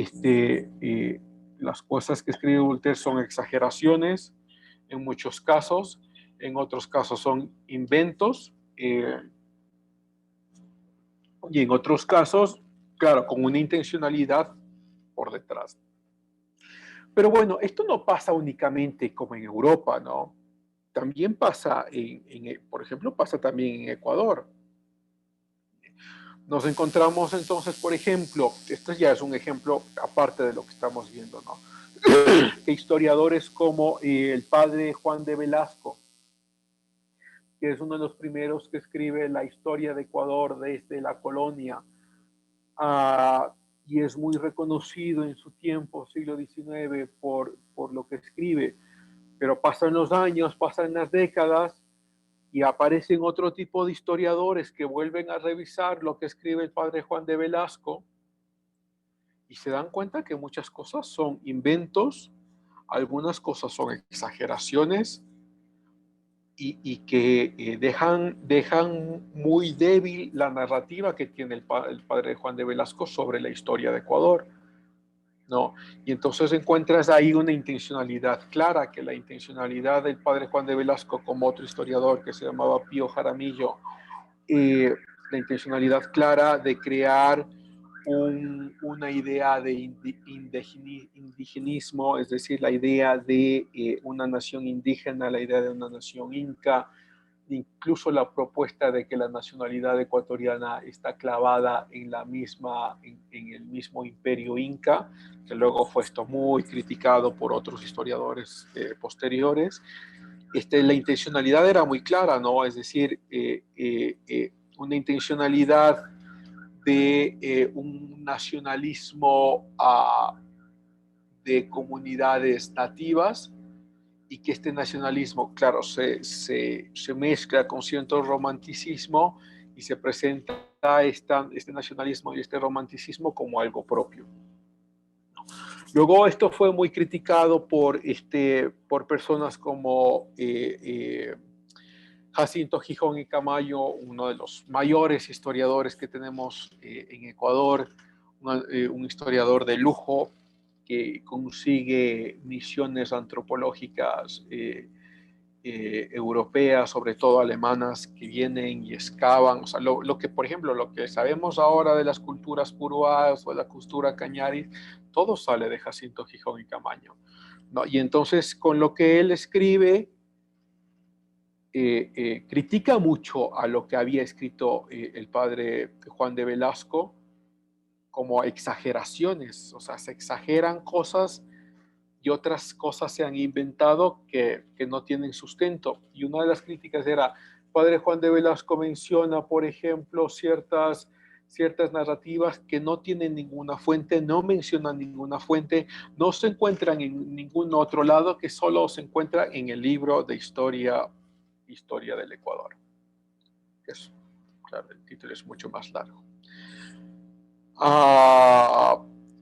las cosas que escribe Voltaire son exageraciones en muchos casos, en otros casos son inventos, y en otros casos, claro, con una intencionalidad por detrás. Pero bueno, esto no pasa únicamente como en Europa, ¿no? También pasa, por ejemplo, pasa también en Ecuador. Nos encontramos entonces, por ejemplo, este ya es un ejemplo aparte de lo que estamos viendo, ¿no? Que historiadores como el padre Juan de Velasco, que es uno de los primeros que escribe la historia de Ecuador desde la colonia, y es muy reconocido en su tiempo, siglo XIX, por lo que escribe, pero pasan los años, pasan las décadas, y aparecen otro tipo de historiadores que vuelven a revisar lo que escribe el padre Juan de Velasco y se dan cuenta que muchas cosas son inventos, algunas cosas son exageraciones y que dejan muy débil la narrativa que tiene el padre Juan de Velasco sobre la historia de Ecuador, ¿no? Y entonces encuentras ahí una intencionalidad clara, que la intencionalidad del padre Juan de Velasco, como otro historiador que se llamaba Pío Jaramillo, la intencionalidad clara de crear una idea de indigenismo, es decir, la idea de una nación indígena, la idea de una nación inca, incluso la propuesta de que la nacionalidad ecuatoriana está clavada en el mismo imperio inca, que luego fue esto muy criticado por otros historiadores posteriores. La intencionalidad era muy clara, ¿no? Es decir, una intencionalidad de un nacionalismo de comunidades nativas y que este nacionalismo, claro, se mezcla con cierto romanticismo y se presenta este nacionalismo y este romanticismo como algo propio. Luego esto fue muy criticado por personas como Jacinto Gijón y Camayo, uno de los mayores historiadores que tenemos en Ecuador, un historiador de lujo que consigue misiones antropológicas europeas, sobre todo alemanas, que vienen y excavan. O sea, lo que, por ejemplo, lo que sabemos ahora de las culturas puruás o de la cultura cañaris, todo sale de Jacinto Gijón y Camaño, ¿no? Y entonces, con lo que él escribe, critica mucho a lo que había escrito el padre Juan de Velasco como exageraciones, o sea, se exageran cosas y otras cosas se han inventado que no tienen sustento. Y una de las críticas era, padre Juan de Velasco menciona, por ejemplo, ciertas narrativas que no tienen ninguna fuente, no mencionan ninguna fuente, no se encuentran en ningún otro lado, que solo se encuentra en el libro de historia del Ecuador. Claro, el título es mucho más largo.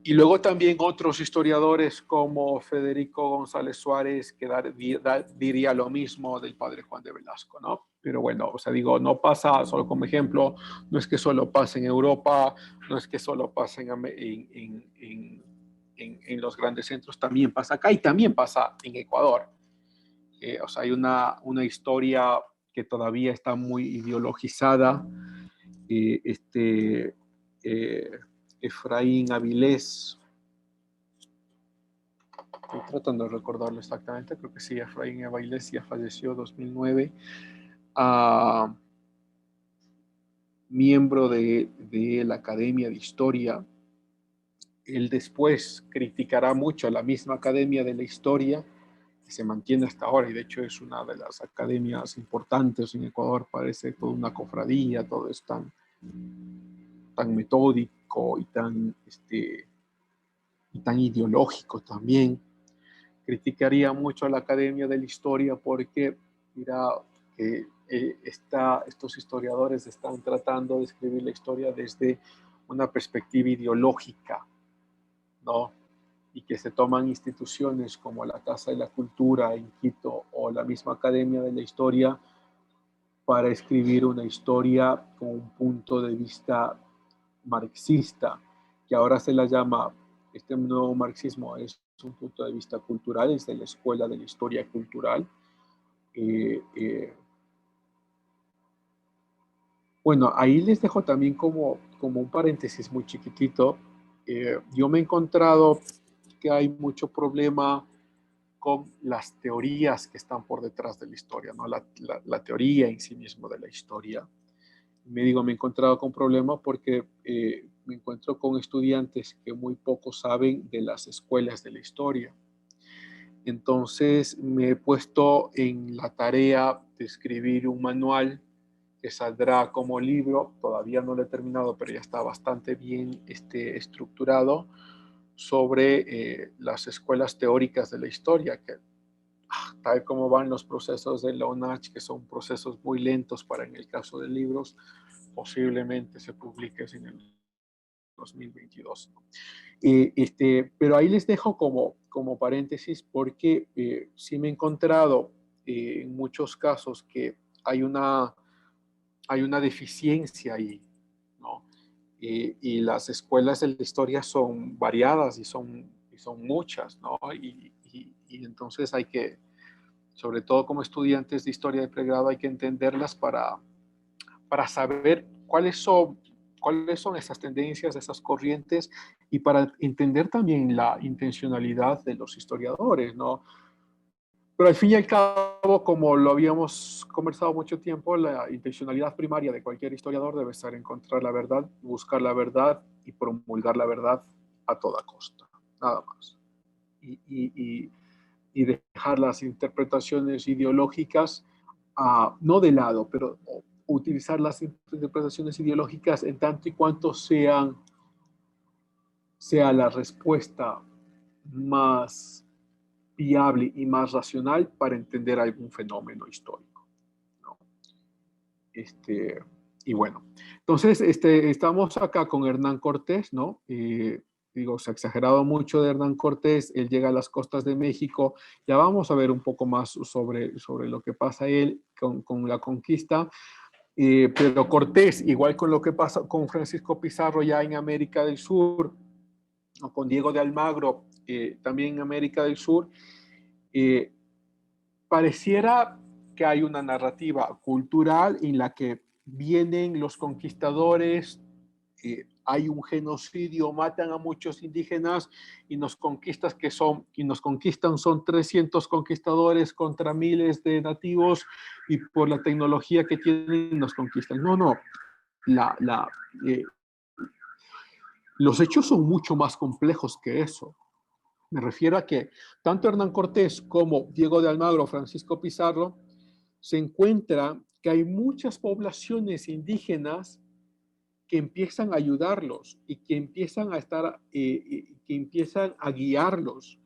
Y luego también otros historiadores como Federico González Suárez, que diría lo mismo del padre Juan de Velasco, ¿no? Pero bueno, o sea, digo, no pasa, solo como ejemplo, no es que solo pase en Europa, no es que solo pase en los grandes centros, también pasa acá y también pasa en Ecuador. O sea, hay una historia que todavía está muy ideologizada. Eh, Efraín Avilés, estoy tratando de recordarlo exactamente, creo que sí, Efraín Avilés ya falleció en 2009, miembro de la Academia de Historia. Él después criticará mucho a la misma Academia de la Historia, que se mantiene hasta ahora, y de hecho es una de las academias importantes en Ecuador, parece toda una cofradía, todo es tan metódico y tan ideológico también. Criticaría mucho a la Academia de la Historia porque dirá que estos historiadores están tratando de escribir la historia desde una perspectiva ideológica, ¿no? Y que se toman instituciones como la Casa de la Cultura en Quito o la misma Academia de la Historia para escribir una historia con un punto de vista marxista, que ahora se la llama, este nuevo marxismo es un punto de vista cultural, es de la Escuela de la Historia Cultural. Bueno, ahí les dejo también como un paréntesis muy chiquitito. Yo me he encontrado que hay mucho problema con las teorías que están por detrás de la historia, ¿no? La teoría en sí mismo de la historia. Me he encontrado con problemas porque me encuentro con estudiantes que muy poco saben de las escuelas de la historia. Entonces me he puesto en la tarea de escribir un manual que saldrá como libro, todavía no lo he terminado, pero ya está bastante bien estructurado, sobre las escuelas teóricas de la historia, que tal como van los procesos de la UNACH, que son procesos muy lentos para en el caso de libros, posiblemente se publique en el 2022. Pero ahí les dejo como paréntesis porque sí me he encontrado en muchos casos que hay una deficiencia ahí, ¿no? Y las escuelas de la historia son variadas y son muchas, ¿no? Y entonces hay que, sobre todo como estudiantes de historia de pregrado, hay que entenderlas para saber cuáles son esas tendencias, esas corrientes, y para entender también la intencionalidad de los historiadores, ¿no? Pero al fin y al cabo, como lo habíamos conversado mucho tiempo, la intencionalidad primaria de cualquier historiador debe estar encontrar la verdad, buscar la verdad y promulgar la verdad a toda costa, nada más. Y dejar las interpretaciones ideológicas, no de lado, pero utilizar las interpretaciones ideológicas en tanto y cuanto sea la respuesta más viable y más racional para entender algún fenómeno histórico, ¿no? Este, y bueno, entonces estamos acá con Hernán Cortés, ¿no? Digo, se ha exagerado mucho de Hernán Cortés, él llega a las costas de México, ya vamos a ver un poco más sobre lo que pasa él con la conquista, pero Cortés, igual con lo que pasa con Francisco Pizarro ya en América del Sur, o con Diego de Almagro, también en América del Sur, eh, pareciera que hay una narrativa cultural en la que vienen los conquistadores, hay un genocidio, matan a muchos indígenas y nos conquistan son 300 conquistadores contra miles de nativos y por la tecnología que tienen nos conquistan. No, no, la, la, eh, los hechos son mucho más complejos que eso. Me refiero a que tanto Hernán Cortés como Diego de Almagro, Francisco Pizarro, se encuentra que hay muchas poblaciones indígenas que empiezan a ayudarlos y que empiezan a que empiezan a guiarlos.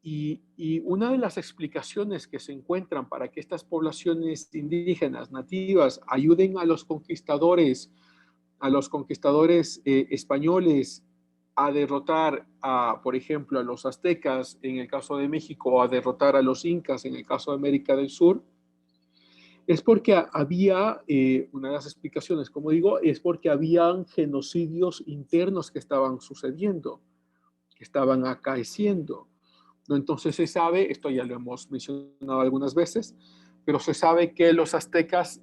Y una de las explicaciones que se encuentran para que estas poblaciones indígenas nativas ayuden a los conquistadores españoles a derrotar por ejemplo, a los aztecas en el caso de México, o a derrotar a los incas en el caso de América del Sur, es porque había, una de las explicaciones, como digo, es porque habían genocidios internos que estaban sucediendo, estaban acaeciendo, ¿no? Entonces se sabe, esto ya lo hemos mencionado algunas veces, pero se sabe que los aztecas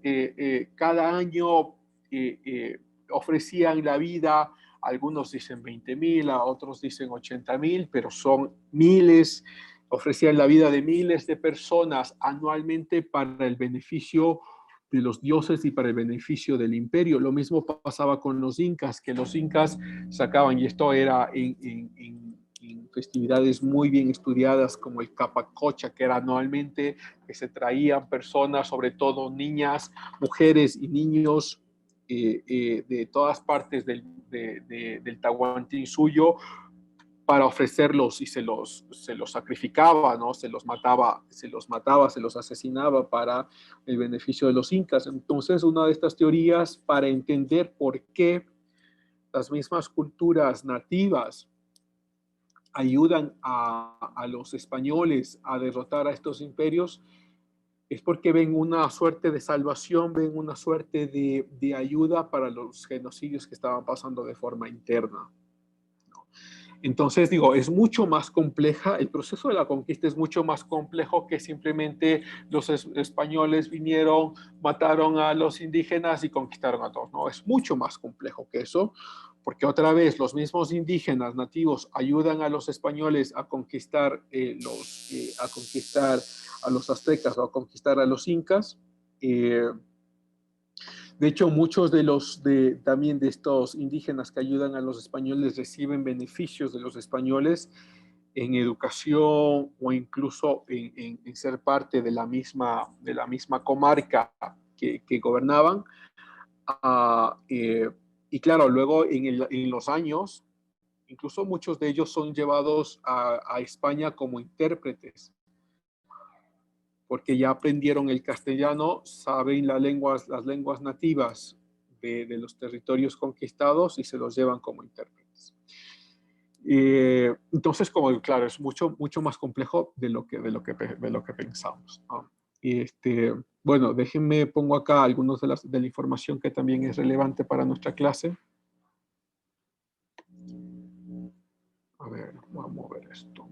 cada año ofrecían la vida, algunos dicen 20,000, a otros dicen 80,000, pero son miles, ofrecían la vida de miles de personas anualmente para el beneficio de los dioses y para el beneficio del imperio. Lo mismo pasaba con los incas, que los incas sacaban, y esto era en festividades muy bien estudiadas como el Capacocha, que era anualmente, que se traían personas, sobre todo niñas, mujeres y niños de todas partes del Tahuantinsuyo para ofrecerlos, y se los sacrificaba, ¿no? Se los mataba, se los asesinaba para el beneficio de los incas. Entonces, una de estas teorías para entender por qué las mismas culturas nativas ayudan a los españoles a derrotar a estos imperios es porque ven una suerte de salvación, ven una suerte de ayuda para los genocidios que estaban pasando de forma interna. Entonces, digo, es mucho más compleja, el proceso de la conquista es mucho más complejo que simplemente los españoles vinieron, mataron a los indígenas y conquistaron a todos, ¿no? Es mucho más complejo que eso, porque otra vez los mismos indígenas nativos ayudan a los españoles a conquistar, a conquistar a los aztecas o a conquistar a los incas. De hecho, muchos también de estos indígenas que ayudan a los españoles reciben beneficios de los españoles en educación o incluso en ser parte de la misma comarca que gobernaban. Y claro, luego en los años, incluso muchos de ellos son llevados a España como intérpretes, porque ya aprendieron el castellano, saben las lenguas nativas los territorios conquistados y se los llevan como intérpretes. Entonces, como claro, es mucho más complejo de lo que pensamos, ¿no? Y bueno, déjenme, pongo acá algunos de la información que también es relevante para nuestra clase. A ver, vamos a ver esto.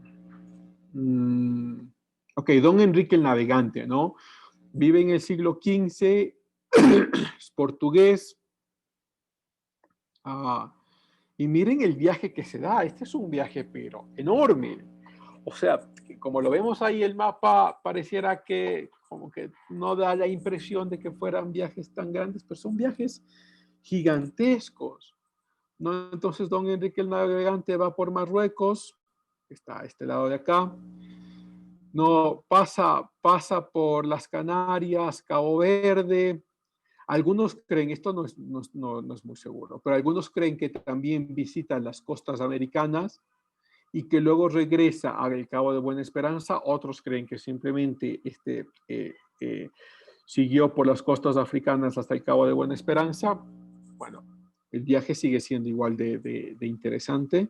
Ok, Don Enrique el Navegante, ¿no? Vive en el siglo XV, es portugués. Y miren el viaje que se da. Este es un viaje, pero enorme. O sea, como lo vemos ahí, el mapa pareciera que como que no da la impresión de que fueran viajes tan grandes, pero son viajes gigantescos, ¿no? Entonces, don Enrique el Navegante va por Marruecos, está a este lado de acá, no pasa por las Canarias, Cabo Verde. Algunos creen, esto no es muy seguro, pero algunos creen que también visita las costas americanas y que luego regresa al Cabo de Buena Esperanza. Otros creen que simplemente siguió por las costas africanas hasta el Cabo de Buena Esperanza. Bueno, el viaje sigue siendo igual de interesante.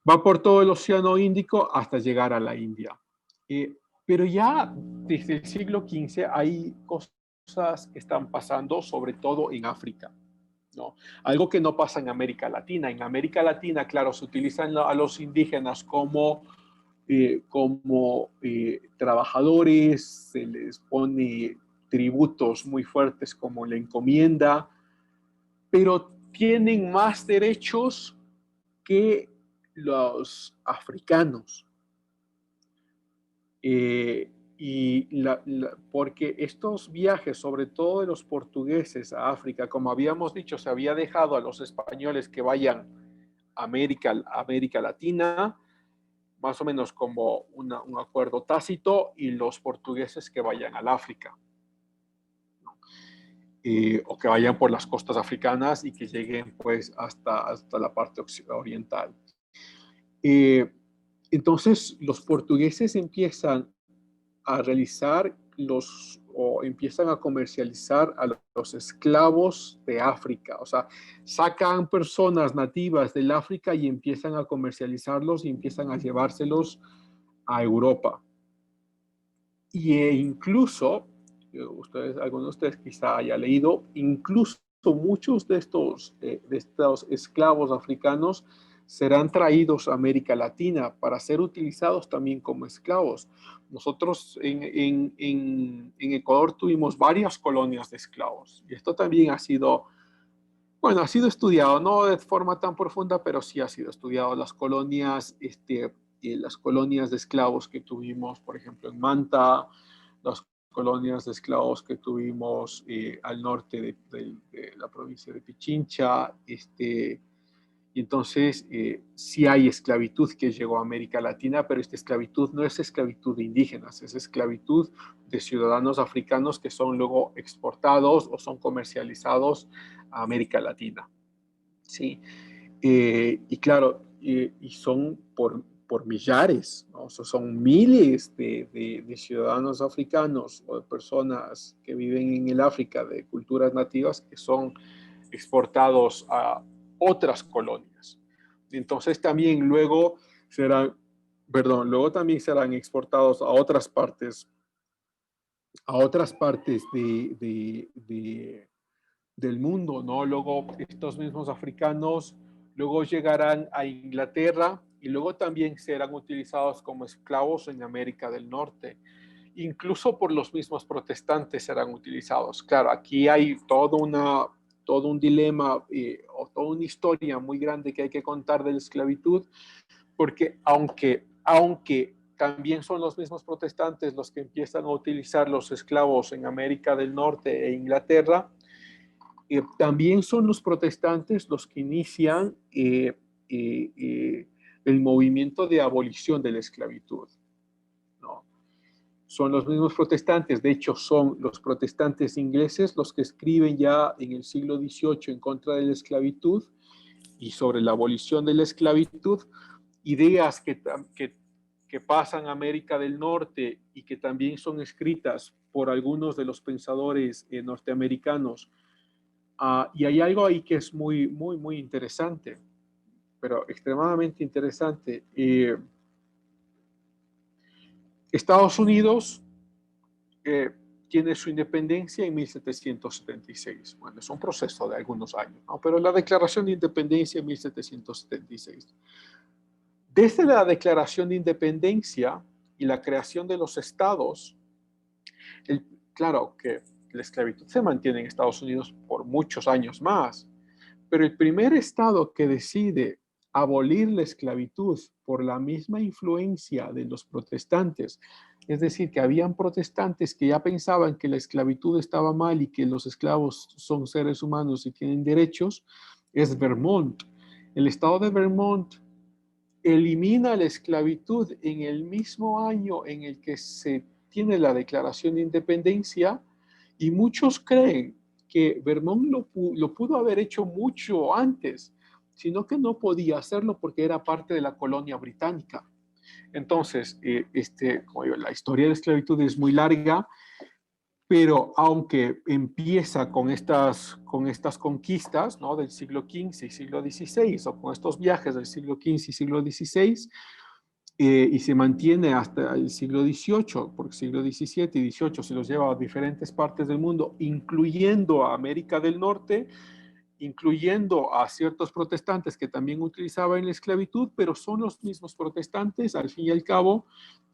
Va por todo el Océano Índico hasta llegar a la India. Pero ya desde el siglo XV hay cosas que están pasando, sobre todo en África, ¿no? Algo que no pasa en América Latina. En América Latina, claro, se utilizan a los indígenas como trabajadores, se les pone tributos muy fuertes como la encomienda, pero tienen más derechos que los africanos. Porque estos viajes, sobre todo de los portugueses a África, como habíamos dicho, se había dejado a los españoles que vayan a América Latina, más o menos como un acuerdo tácito, y los portugueses que vayan al África, ¿no? O que vayan por las costas africanas y que lleguen pues hasta la parte oriental. Entonces los portugueses empiezan a realizar o empiezan a comercializar a los esclavos de África. O sea, sacan personas nativas del África y empiezan a comercializarlos y empiezan a llevárselos a Europa. Incluso, algunos de ustedes quizá haya leído, incluso muchos de estos esclavos africanos serán traídos a América Latina para ser utilizados también como esclavos. Nosotros en Ecuador tuvimos varias colonias de esclavos y esto también ha sido, bueno, ha sido estudiado, no de forma tan profunda, pero sí ha sido estudiado. Las colonias de esclavos que tuvimos, por ejemplo, en Manta, las colonias de esclavos que tuvimos al norte de la provincia de Pichincha, y entonces sí hay esclavitud que llegó a América Latina, pero esta esclavitud no es esclavitud de indígenas, es esclavitud de ciudadanos africanos que son luego exportados o son comercializados a América Latina. ¿Sí? Y claro, y son por millares, ¿no? O sea, son miles de ciudadanos africanos o de personas que viven en el África de culturas nativas que son exportados a otras colonias. Entonces también luego luego también serán exportados a otras partes del mundo, ¿no? Luego estos mismos africanos luego llegarán a Inglaterra y luego también serán utilizados como esclavos en América del Norte. Incluso por los mismos protestantes serán utilizados. Claro, aquí hay todo un dilema o toda una historia muy grande que hay que contar de la esclavitud, porque aunque también son los mismos protestantes los que empiezan a utilizar los esclavos en América del Norte e Inglaterra, también son los protestantes los que inician el movimiento de abolición de la esclavitud, ¿no? Son los mismos protestantes, de hecho son los protestantes ingleses los que escriben ya en el siglo XVIII en contra de la esclavitud y sobre la abolición de la esclavitud, ideas que pasan a América del Norte y que también son escritas por algunos de los pensadores norteamericanos. Y hay algo ahí que es muy, muy, muy interesante, pero extremadamente interesante. Estados Unidos tiene su independencia en 1776. Bueno, es un proceso de algunos años, ¿no? Pero la Declaración de Independencia en 1776. Desde la Declaración de Independencia y la creación de los estados, claro que la esclavitud se mantiene en Estados Unidos por muchos años más, pero el primer estado que decide abolir la esclavitud por la misma influencia de los protestantes, es decir, que habían protestantes que ya pensaban que la esclavitud estaba mal y que los esclavos son seres humanos y tienen derechos, es Vermont. El estado de Vermont elimina la esclavitud en el mismo año en el que se tiene la Declaración de Independencia, y muchos creen que Vermont lo pudo haber hecho mucho antes, sino que no podía hacerlo porque era parte de la colonia británica. Entonces, como digo, la historia de la esclavitud es muy larga, pero aunque empieza con estas conquistas, ¿no?, del siglo XV y siglo XVI, o con estos viajes del siglo XV y siglo XVI, y se mantiene hasta el siglo XVIII, porque siglo XVII y XVIII se los lleva a diferentes partes del mundo, incluyendo a América del Norte, incluyendo a ciertos protestantes que también utilizaban la esclavitud, pero son los mismos protestantes, al fin y al cabo,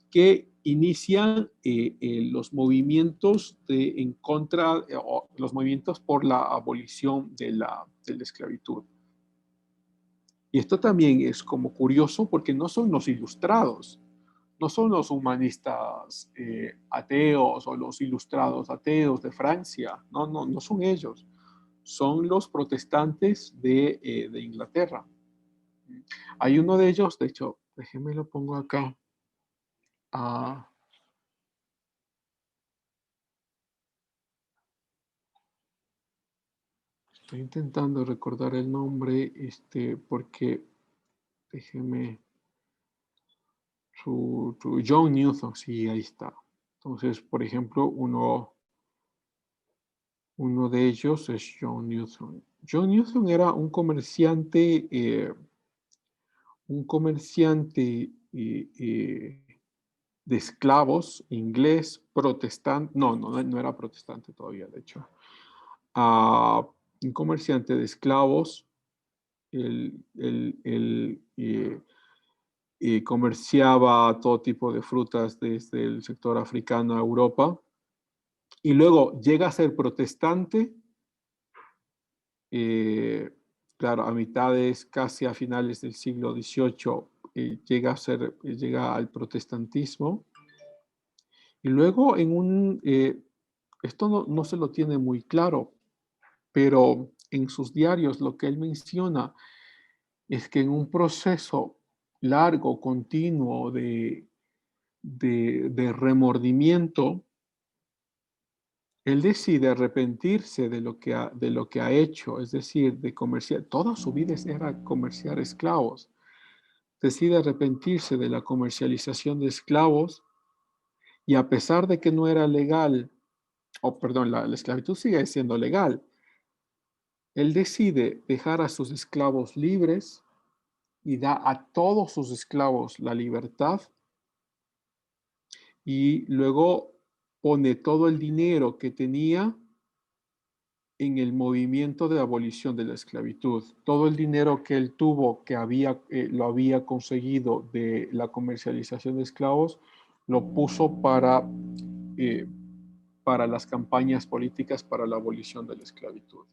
que inician los movimientos en contra, los movimientos por la abolición de la esclavitud. Y esto también es como curioso porque no son los ilustrados, no son los humanistas ateos o los ilustrados ateos de Francia, no son ellos, son los protestantes de Inglaterra. Hay uno de ellos, de hecho, déjenme lo pongo acá. Estoy intentando recordar el nombre, porque déjenme. John Newton, sí, ahí está. Entonces, por ejemplo, uno de ellos es John Newton. John Newton era un comerciante de esclavos inglés, protestante, no era protestante todavía, de hecho. Un comerciante de esclavos comerciaba todo tipo de frutas desde el sector africano a Europa, y luego llega a ser protestante, eh, claro, a mitades, casi a finales del siglo XVIII, llega al protestantismo, y luego esto no se lo tiene muy claro, pero en sus diarios lo que él menciona es que en un proceso largo, continuo de remordimiento, él decide arrepentirse de lo que ha hecho, es decir, de comerciar, toda su vida era comerciar esclavos. Decide arrepentirse de la comercialización de esclavos y a pesar de que no era legal, o perdón, la esclavitud sigue siendo legal, él decide dejar a sus esclavos libres y da a todos sus esclavos la libertad y luego pone todo el dinero que tenía en el movimiento de abolición de la esclavitud. Todo el dinero que él tuvo, lo había conseguido de la comercialización de esclavos, lo puso para las campañas políticas para la abolición de la esclavitud.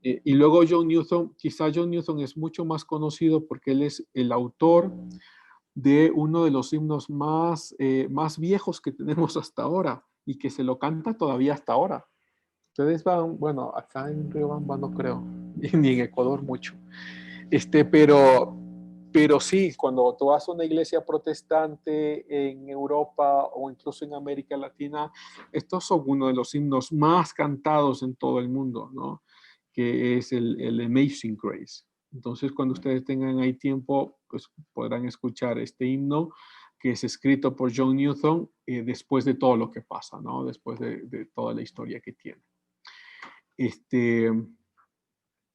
Y luego John Newton, quizá John Newton es mucho más conocido porque él es el autor de uno de los himnos más viejos que tenemos hasta ahora y que se lo canta todavía hasta ahora. Ustedes van, bueno, acá en Riobamba no creo, ni en Ecuador mucho. Pero sí, cuando tú vas a una iglesia protestante en Europa o incluso en América Latina, estos son uno de los himnos más cantados en todo el mundo, ¿no? Que es el Amazing Grace. Entonces, cuando ustedes tengan ahí tiempo, pues podrán escuchar este himno que es escrito por John Newton después de todo lo que pasa, ¿no? Después de toda la historia que tiene.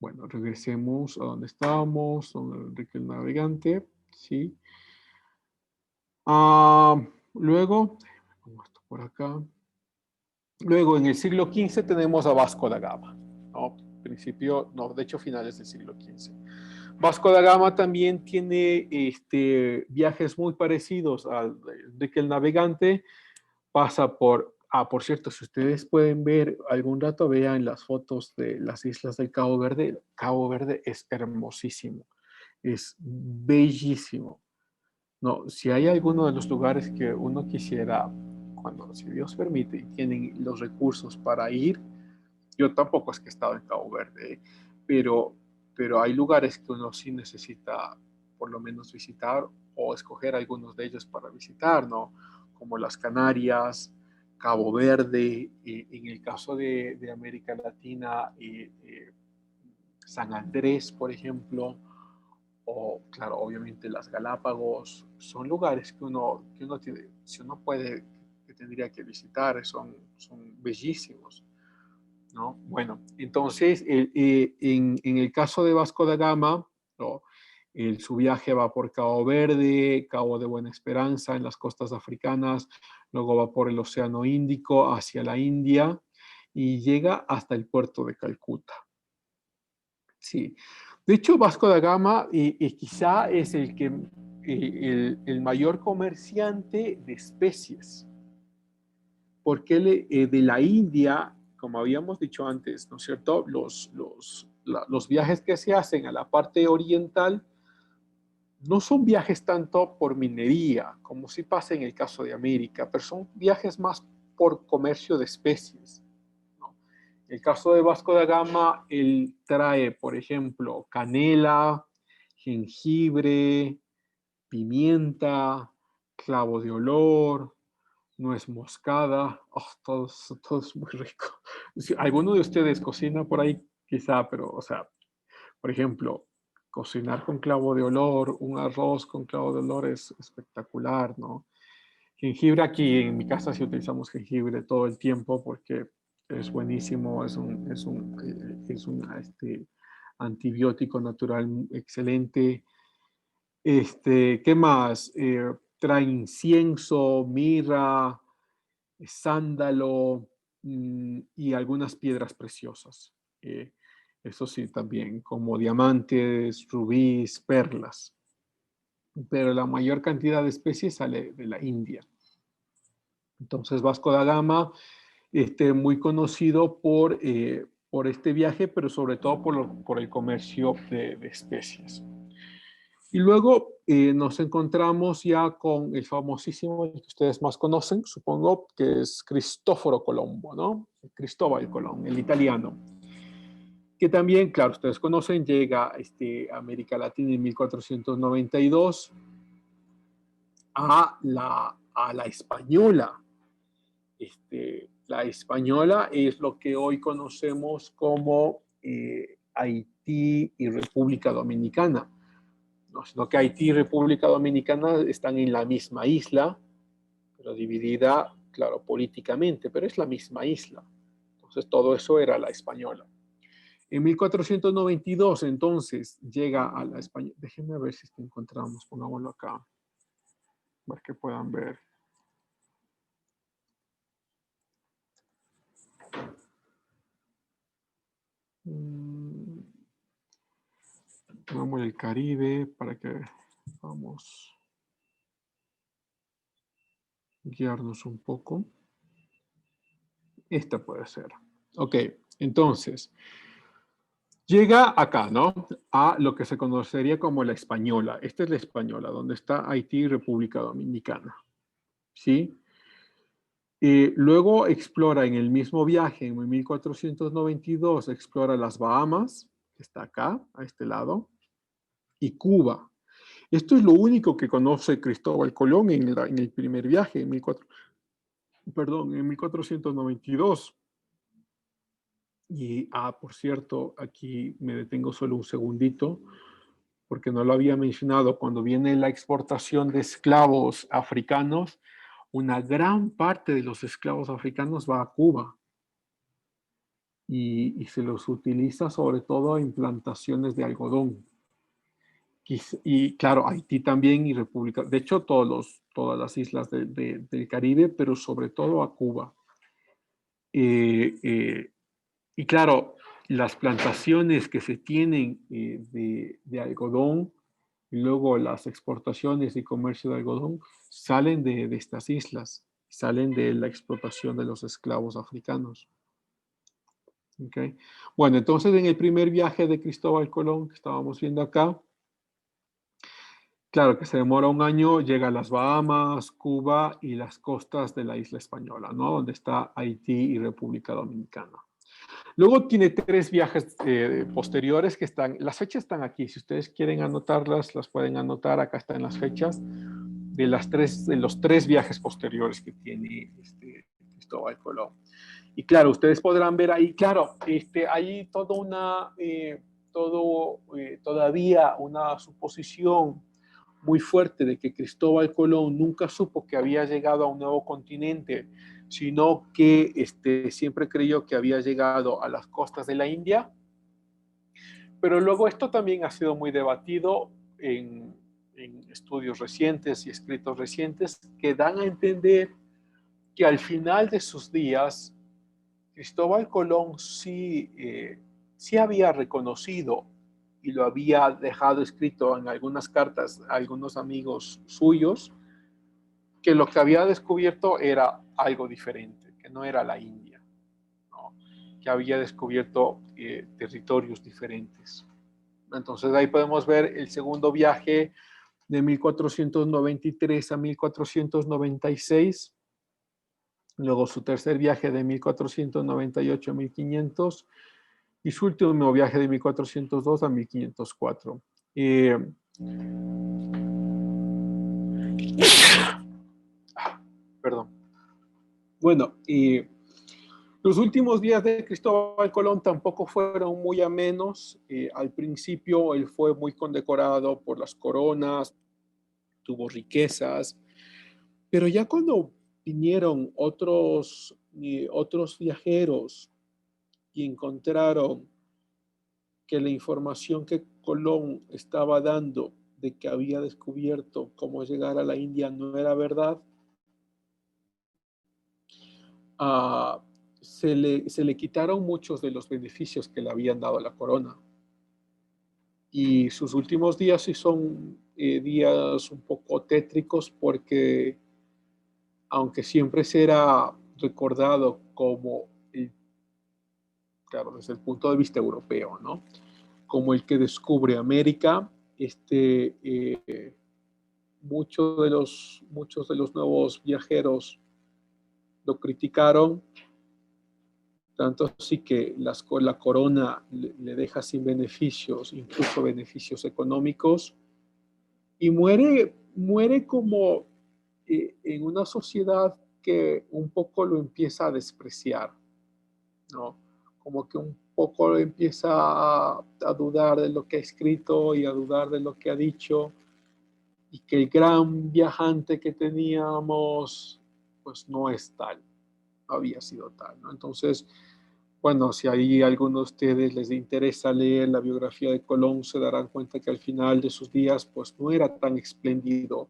Bueno, regresemos a donde estábamos, don Enrique el Navegante, ¿sí? Luego, pongo esto por acá. Luego, en el siglo XV tenemos a Vasco da Gama, ¿no? De hecho, finales del siglo XV. Vasco da Gama también tiene viajes muy parecidos al de que el navegante pasa por cierto, si ustedes pueden ver algún rato, vean las fotos de las islas del Cabo Verde. Cabo Verde es hermosísimo, es bellísimo. No, si hay alguno de los lugares que uno quisiera, si Dios permite y tienen los recursos para ir, yo tampoco es que he estado en Cabo Verde, pero, pero hay lugares que uno sí necesita por lo menos visitar o escoger algunos de ellos para visitar, ¿no? Como las Canarias, Cabo Verde, en el caso de América Latina, San Andrés, por ejemplo, o claro, obviamente las Galápagos, son lugares que uno tiene, si uno puede, que tendría que visitar, son bellísimos. ¿No? Bueno, entonces, en el caso de Vasco da Gama, ¿no? Su viaje va por Cabo Verde, Cabo de Buena Esperanza, en las costas africanas, luego va por el Océano Índico hacia la India y llega hasta el puerto de Calcuta. Sí. De hecho, Vasco da Gama quizá es el mayor comerciante de especies, porque de la India, como habíamos dicho antes, ¿no es cierto? Los viajes que se hacen a la parte oriental no son viajes tanto por minería, como si pasa en el caso de América, pero son viajes más por comercio de especies, ¿no? En el caso de Vasco da Gama, él trae, por ejemplo, canela, jengibre, pimienta, clavo de olor, nuez moscada, oh, todo es muy rico. Si alguno de ustedes cocina por ahí, quizá, pero, o sea, por ejemplo, cocinar con clavo de olor, un arroz con clavo de olor es espectacular, ¿no? Jengibre aquí en mi casa sí utilizamos jengibre todo el tiempo porque es buenísimo, es un antibiótico natural excelente. ¿Qué más? Trae incienso, mirra, sándalo y algunas piedras preciosas. Eso sí, también, como diamantes, rubíes, perlas. Pero la mayor cantidad de especies sale de la India. Entonces, Vasco da Gama, muy conocido por este viaje, pero sobre todo por el comercio de especies. Y luego nos encontramos ya con el famosísimo, el que ustedes más conocen, supongo, que es Cristóforo Colombo, ¿no? Cristóbal Colón, el italiano, que también, claro, ustedes conocen, llega a América Latina en 1492 a la Española. La Española es lo que hoy conocemos como Haití y República Dominicana. No, sino que Haití y República Dominicana están en la misma isla, pero dividida, claro, políticamente, pero es la misma isla. Entonces, todo eso era la Española. En 1492, entonces, llega a la Española. Déjenme ver si encontramos, pongámoslo acá, para que puedan ver. Vamos al Caribe para que vamos a guiarnos un poco. Esta puede ser. Ok, entonces, llega acá, ¿no? A lo que se conocería como la Española. Esta es la Española, donde está Haití y República Dominicana. ¿Sí? Luego explora en el mismo viaje, en 1492, explora las Bahamas, que está acá, a este lado, y Cuba. Esto es lo único que conoce Cristóbal Colón en el primer viaje, en 1492. Y, por cierto, aquí me detengo solo un segundito, porque no lo había mencionado. Cuando viene la exportación de esclavos africanos, una gran parte de los esclavos africanos va a Cuba. Y se los utiliza sobre todo en plantaciones de algodón. Y claro, Haití también y República, de hecho todas las islas del Caribe, pero sobre todo a Cuba. Y claro, las plantaciones que se tienen de algodón y luego las exportaciones y comercio de algodón salen de estas islas, salen de la explotación de los esclavos africanos. Okay. Bueno, entonces en el primer viaje de Cristóbal Colón que estábamos viendo acá, claro que se demora un año, llega a las Bahamas, Cuba y las costas de la isla española, ¿no? Donde está Haití y República Dominicana. Luego tiene 3 viajes posteriores que están, las fechas están aquí, si ustedes quieren anotarlas, las pueden anotar, acá están las fechas de los 3 viajes posteriores que tiene Cristóbal Colón. Y claro, ustedes podrán ver ahí, claro, hay todavía una suposición muy fuerte de que Cristóbal Colón nunca supo que había llegado a un nuevo continente, sino que siempre creyó que había llegado a las costas de la India. Pero luego esto también ha sido muy debatido en estudios recientes y escritos recientes que dan a entender que al final de sus días, Cristóbal Colón sí había reconocido y lo había dejado escrito en algunas cartas a algunos amigos suyos, que lo que había descubierto era algo diferente, que no era la India, ¿no? Que había descubierto territorios diferentes. Entonces ahí podemos ver el segundo viaje de 1493 a 1496, luego su tercer viaje de 1498 a 1500 y su último viaje de 1402 a 1504. Perdón. Bueno, los últimos días de Cristóbal Colón tampoco fueron muy amenos. Al principio él fue muy condecorado por las coronas, tuvo riquezas, pero ya cuando vinieron otros viajeros y encontraron que la información que Colón estaba dando de que había descubierto cómo llegar a la India no era verdad, se le quitaron muchos de los beneficios que le habían dado a la corona. Y sus últimos días sí son días un poco tétricos porque, aunque siempre será recordado como, claro, desde el punto de vista europeo, ¿no? Como el que descubre América, muchos de los nuevos viajeros lo criticaron, tanto así que la corona le deja sin beneficios, incluso beneficios económicos, y muere como en una sociedad que un poco lo empieza a despreciar, ¿no? Como que un poco lo empieza a dudar de lo que ha escrito y a dudar de lo que ha dicho, y que el gran viajante que teníamos, pues no es tal, no había sido tal, ¿no? Entonces, bueno, si ahí a alguno de ustedes les interesa leer la biografía de Colón, se darán cuenta que al final de sus días, pues no era tan espléndido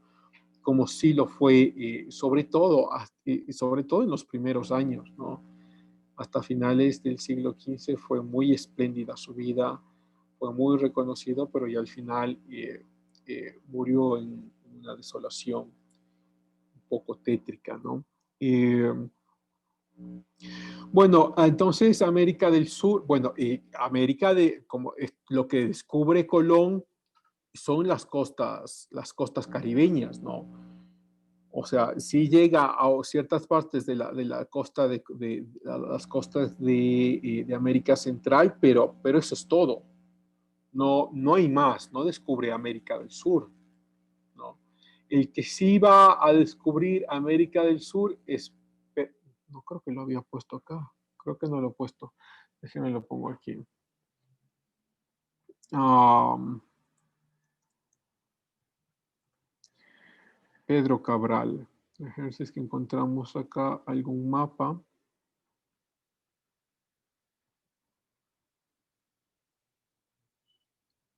como sí lo fue, sobre todo en los primeros años, ¿no? Hasta finales del siglo XV fue muy espléndida su vida, fue muy reconocido, pero ya al final murió en una desolación un poco tétrica, ¿no? Eh, bueno, entonces América del Sur, bueno, como es, lo que descubre Colón son las costas caribeñas, ¿no? O sea, sí llega a ciertas partes de la costa de las costas de América Central, pero eso es todo. No, no hay más, no descubre América del Sur, ¿no? El que sí va a descubrir América del Sur es, no creo que lo había puesto acá, creo que no lo he puesto, déjenme lo pongo aquí. Um, Pedro Cabral, a ver si es que encontramos acá algún mapa.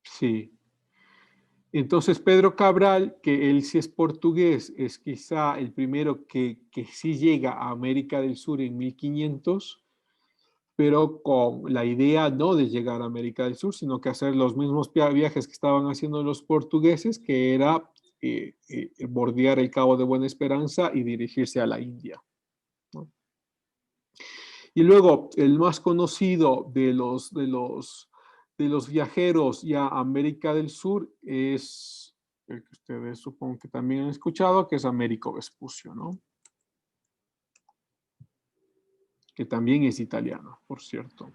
Sí. Entonces Pedro Cabral, que él sí es portugués, es quizá el primero que sí llega a América del Sur en 1500, pero con la idea no de llegar a América del Sur, sino que hacer los mismos viajes que estaban haciendo los portugueses, que era bordear el Cabo de Buena Esperanza y dirigirse a la India, ¿no? Y luego, el más conocido de los viajeros ya a América del Sur es el que ustedes supongo que también han escuchado, que es Américo Vespucio, ¿no? Que también es italiano, por cierto.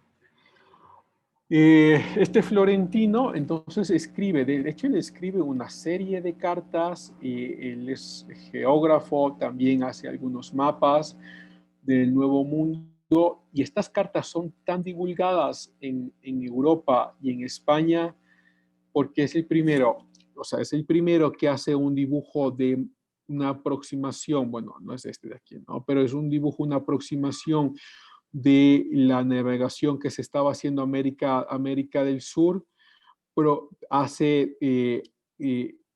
Este florentino entonces escribe, de hecho él escribe una serie de cartas, él es geógrafo, también hace algunos mapas del Nuevo Mundo, y estas cartas son tan divulgadas en Europa y en España porque es el primero, o sea, es el primero que hace un dibujo de una aproximación, bueno, no es este de aquí, ¿no? Pero es un dibujo, una aproximación de la navegación que se estaba haciendo América del Sur, pero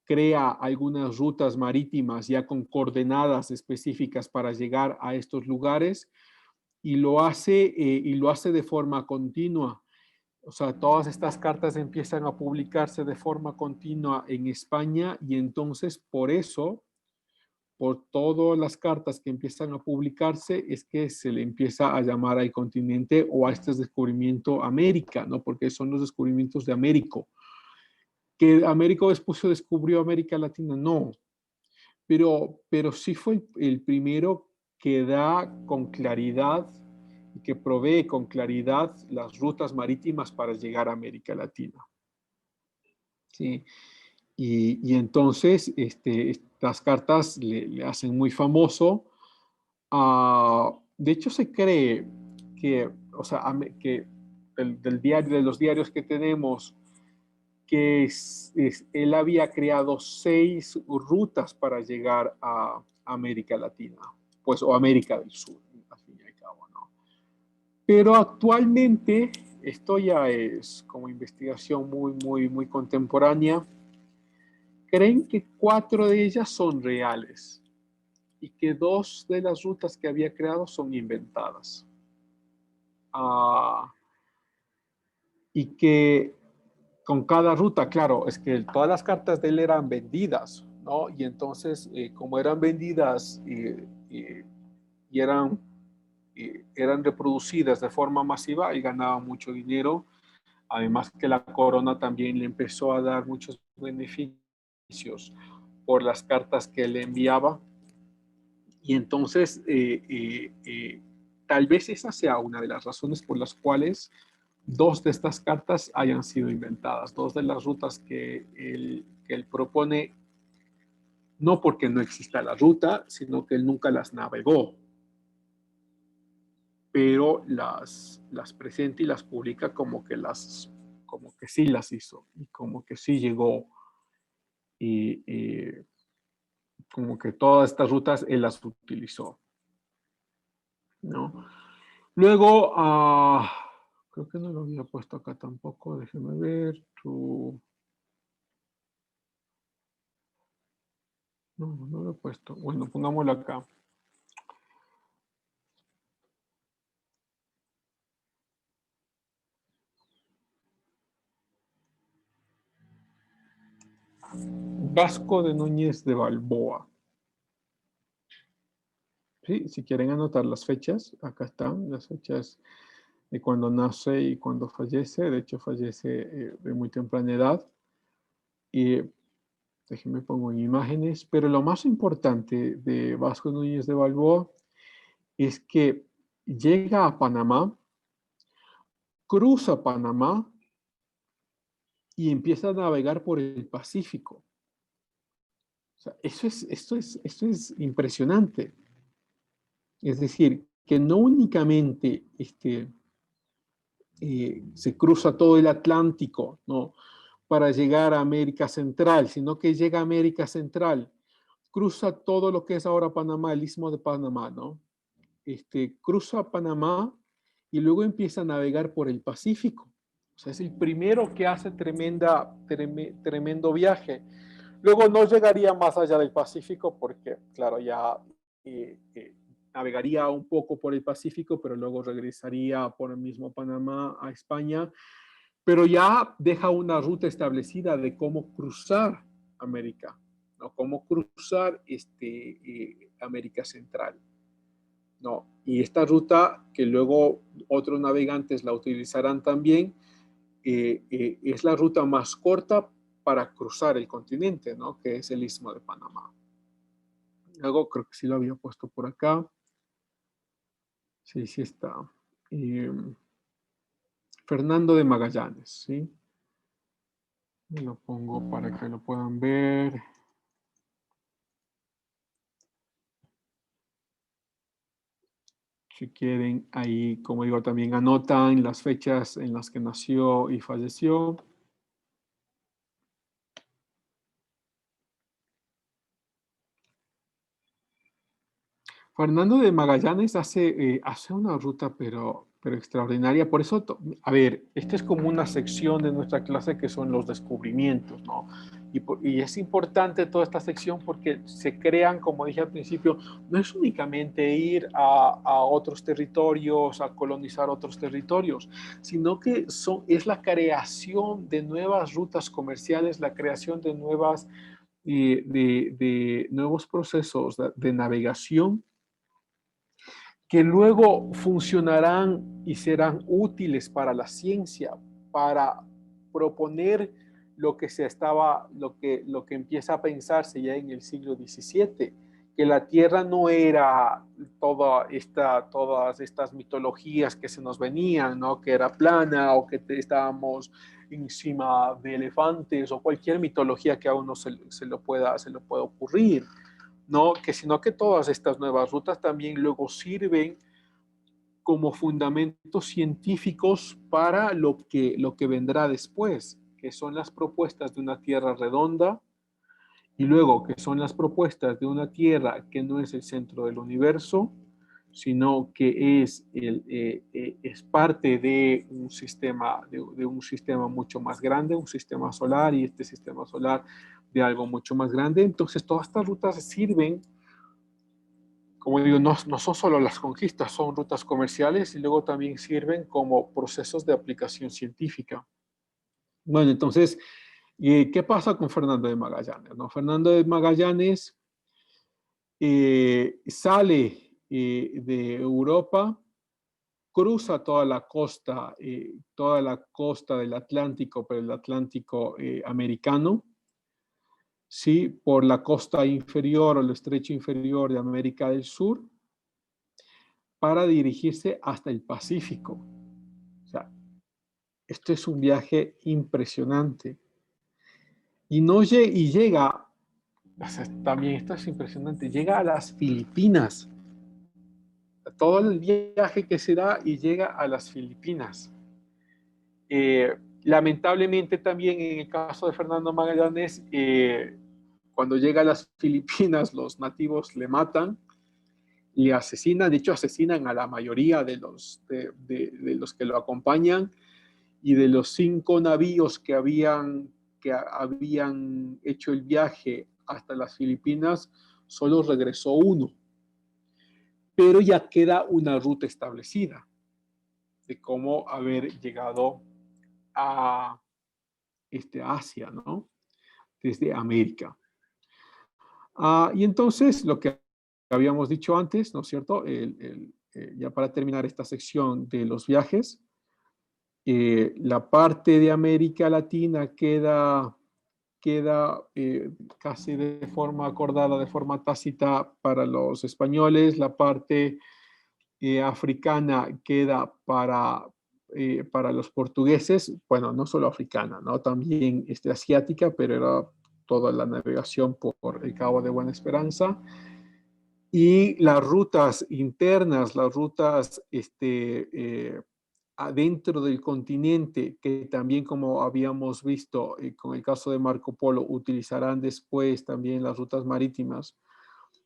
crea algunas rutas marítimas ya con coordenadas específicas para llegar a estos lugares, y lo hace de forma continua. O sea, todas estas cartas empiezan a publicarse de forma continua en España, y entonces por eso, por todas las cartas que empiezan a publicarse, es que se le empieza a llamar al continente o a este descubrimiento América, ¿no? Porque son los descubrimientos de Américo. ¿Que Américo Vespucio descubrió América Latina? No, pero sí fue el primero que da con claridad y que provee con claridad las rutas marítimas para llegar a América Latina. ¿Sí? Y entonces estas cartas le hacen muy famoso. De hecho, se cree que, o sea, que de los diarios que tenemos, que él había creado 6 rutas para llegar a América Latina, pues, o América del Sur, al fin y al cabo, ¿no? Pero actualmente, esto ya es como investigación muy, muy, muy contemporánea, creen que 4 de ellas son reales y que 2 de las rutas que había creado son inventadas. y que con cada ruta, claro, es que todas las cartas de él eran vendidas, ¿no? Y entonces, como eran vendidas y eran reproducidas de forma masiva y ganaba mucho dinero, además que la corona también le empezó a dar muchos beneficios por las cartas que le enviaba. Y entonces, tal vez esa sea una de las razones por las cuales dos de estas cartas hayan sido inventadas, dos de las rutas que él propone, no porque no exista la ruta, sino que él nunca las navegó, pero las presenta y las publica como que sí las hizo y como que sí llegó y como que todas estas rutas él las utilizó, ¿no? Luego, creo que no lo había puesto acá tampoco, déjeme ver. No, no lo he puesto. Bueno, pongámoslo acá. Vasco de Núñez de Balboa. Sí, si quieren anotar las fechas, acá están las fechas de cuando nace y cuando fallece. De hecho, fallece de muy temprana edad. Y déjenme pongo en imágenes. Pero lo más importante de Vasco Núñez de Balboa es que llega a Panamá, cruza Panamá y empieza a navegar por el Pacífico. O sea, esto es impresionante. Es decir, que no únicamente se cruza todo el Atlántico, ¿no? Para llegar a América Central, sino que llega a América Central, cruza todo lo que es ahora Panamá, el Istmo de Panamá, ¿no? Cruza Panamá y luego empieza a navegar por el Pacífico. O sea, es el primero que hace tremendo viaje. Luego no llegaría más allá del Pacífico porque, claro, ya navegaría un poco por el Pacífico, pero luego regresaría por el mismo Panamá a España, pero ya deja una ruta establecida de cómo cruzar América, ¿no? Cómo cruzar América Central, ¿no? Y esta ruta, que luego otros navegantes la utilizarán también, es la ruta más corta para cruzar el continente, ¿no? Que es el Istmo de Panamá. Luego creo que sí lo había puesto por acá. Sí, sí está. Fernando de Magallanes, ¿sí? Lo pongo para que lo puedan ver. Si quieren, ahí, como digo, también anotan las fechas en las que nació y falleció. Fernando de Magallanes hace una ruta, pero extraordinaria. Por eso, a ver, esta es como una sección de nuestra clase que son los descubrimientos, ¿no? Y es importante toda esta sección porque se crean, como dije al principio, no es únicamente ir a otros territorios, a colonizar otros territorios, sino que es la creación de nuevas rutas comerciales, la creación de nuevos procesos de navegación que luego funcionarán y serán útiles para la ciencia, para proponer lo que empieza a pensarse ya en el siglo XVII, que la Tierra no era todas estas mitologías que se nos venían, ¿no? Que era plana o que estábamos encima de elefantes o cualquier mitología que a uno se lo pueda ocurrir, ¿no? Sino que todas estas nuevas rutas también luego sirven como fundamentos científicos para lo que vendrá después, que son las propuestas de una Tierra redonda y luego que son las propuestas de una Tierra que no es el centro del universo, sino que es parte de un sistema mucho más grande, un sistema solar, y este sistema solar de algo mucho más grande. Entonces, todas estas rutas sirven como digo, no son solo las conquistas, son rutas comerciales y luego también sirven como procesos de aplicación científica. Bueno, entonces, ¿qué pasa con Fernando de Magallanes? ¿No? Fernando de Magallanes sale de Europa, cruza toda la costa del Atlántico, pero el Atlántico americano, ¿sí? Por la costa inferior o el estrecho inferior de América del Sur, para dirigirse hasta el Pacífico. O sea, esto es un viaje impresionante. Y llega, o sea, también esto es impresionante, llega a las Filipinas. Todo el viaje que se da y llega a las Filipinas. Lamentablemente también en el caso de Fernando Magallanes, cuando llega a las Filipinas, los nativos le matan, le asesinan, de hecho asesinan a la mayoría de los que lo acompañan, y de los 5 navíos que habían hecho el viaje hasta las Filipinas, solo regresó uno. Pero ya queda una ruta establecida de cómo haber llegado a Asia, ¿no? Desde América. Y entonces, lo que habíamos dicho antes, ¿no es cierto? Ya para terminar esta sección de los viajes, la parte de América Latina queda casi de forma acordada, de forma tácita para los españoles, la parte africana queda para los portugueses, bueno, no solo africana, ¿no? También asiática, pero era toda la navegación por el Cabo de Buena Esperanza. Y las rutas internas, las rutas adentro del continente, que también, como habíamos visto con el caso de Marco Polo, utilizarán después también las rutas marítimas,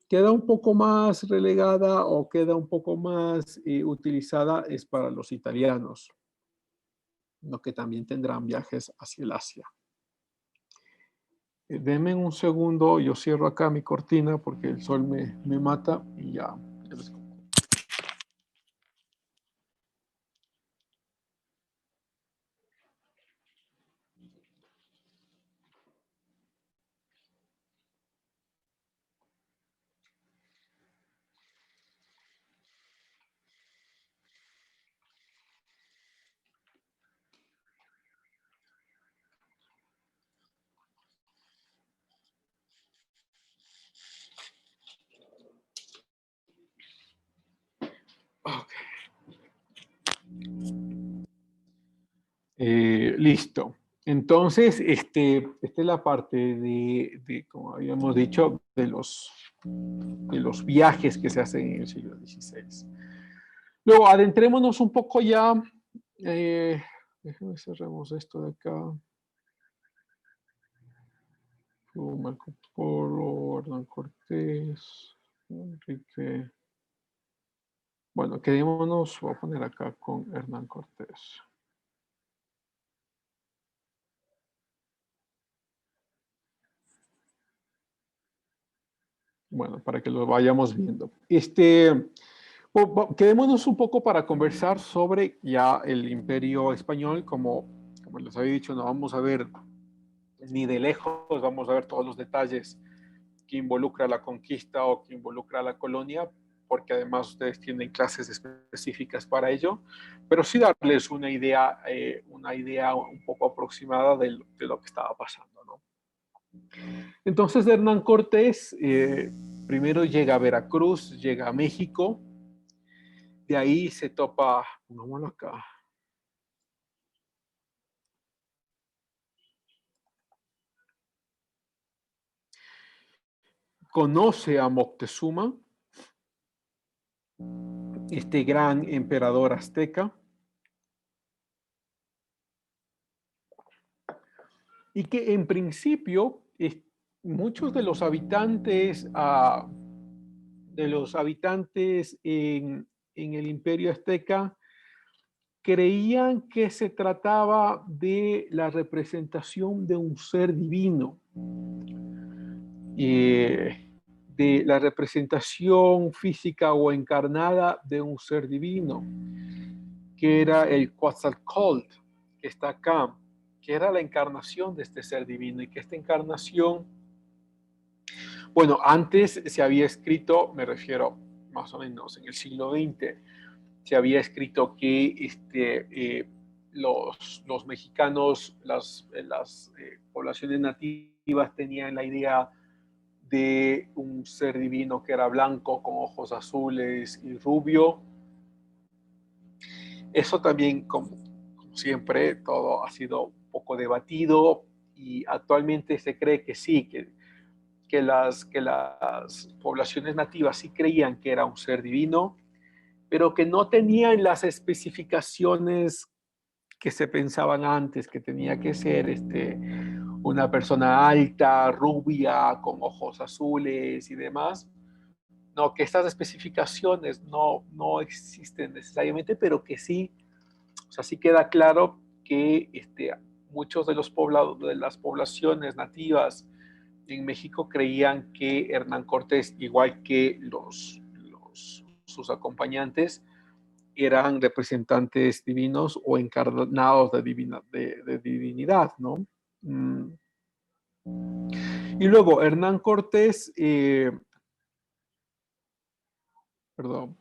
queda un poco más relegada o queda un poco más utilizada es para los italianos, lo que también tendrán viajes hacia el Asia. Denme un segundo, yo cierro acá mi cortina porque el sol me mata y ya. Okay. Listo. Entonces, esta es la parte como habíamos dicho, de los viajes que se hacen en el siglo XVI. Luego, adentrémonos un poco ya. Déjame cerremos esto de acá. Marco Polo, Hernán Cortés, Enrique. Bueno, quedémonos, voy a poner acá con Hernán Cortés. Bueno, para que lo vayamos viendo. Quedémonos un poco para conversar sobre ya el Imperio Español, como les había dicho, no vamos a ver ni de lejos, vamos a ver todos los detalles que involucra la conquista o que involucra la colonia, porque además ustedes tienen clases específicas para ello, pero sí darles una idea un poco aproximada de lo que estaba pasando, ¿no? Entonces Hernán Cortés primero llega a Veracruz, llega a México, de ahí se topa, pongámoslo acá, conoce a Moctezuma, este gran emperador azteca, y que en principio muchos de los habitantes en el Imperio Azteca creían que se trataba de la representación de un ser divino. de la representación física o encarnada de un ser divino, que era el Quetzalcóatl, que está acá, que era la encarnación de este ser divino, y que esta encarnación, bueno, antes se había escrito, me refiero más o menos en el siglo XX, se había escrito que los mexicanos, las poblaciones nativas tenían la idea de un ser divino que era blanco, con ojos azules y rubio. Eso también, como siempre, todo ha sido un poco debatido, y actualmente se cree que sí, que las poblaciones nativas sí creían que era un ser divino, pero que no tenían las especificaciones que se pensaban antes, que tenía que ser una persona alta, rubia, con ojos azules y demás. No, que estas especificaciones no existen necesariamente, pero que sí, o sea, sí queda claro que muchos de los poblados, de las poblaciones nativas en México, creían que Hernán Cortés, igual que sus acompañantes, eran representantes divinos o encarnados de divinidad, ¿no? Mm. Y luego Hernán Cortés, perdón,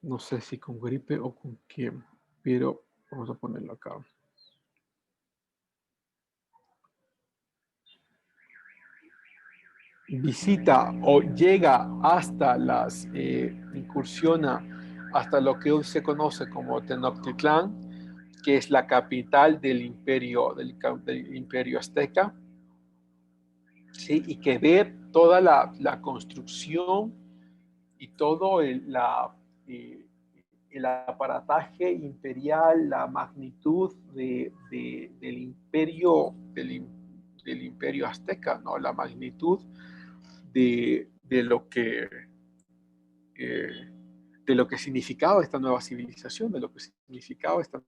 no sé si con gripe o con qué, pero vamos a ponerlo acá. Visita o llega hasta incursiona hasta lo que hoy se conoce como Tenochtitlán, que es la capital del imperio azteca, ¿sí? Y que ve toda la construcción y todo el aparataje imperial, la magnitud del imperio azteca, ¿no? La magnitud de eh, de lo que significaba esta nueva civilización, de lo que significaba esta,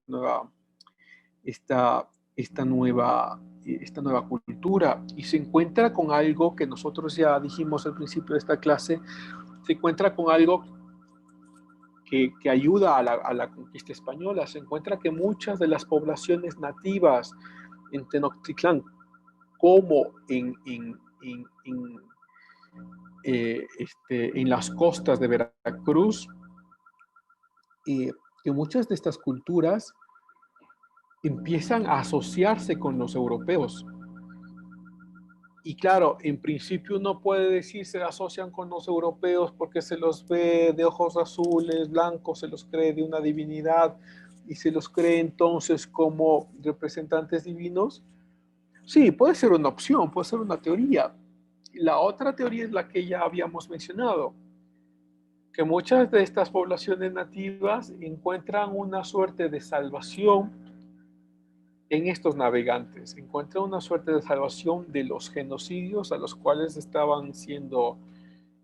esta nueva, esta nueva cultura, y se encuentra con algo que nosotros ya dijimos al principio de esta clase. Se encuentra con algo que ayuda a la conquista española. Se encuentra que muchas de las poblaciones nativas en Tenochtitlán, como en las costas de Veracruz, que muchas de estas culturas empiezan a asociarse con los europeos. Y claro, en principio uno puede decir se asocian con los europeos porque se los ve de ojos azules, blancos, se los cree de una divinidad y se los cree entonces como representantes divinos. Sí, puede ser una opción, puede ser una teoría. La otra teoría es la que ya habíamos mencionado, que muchas de estas poblaciones nativas encuentran una suerte de salvación en estos navegantes, encuentran una suerte de salvación de los genocidios a los cuales este,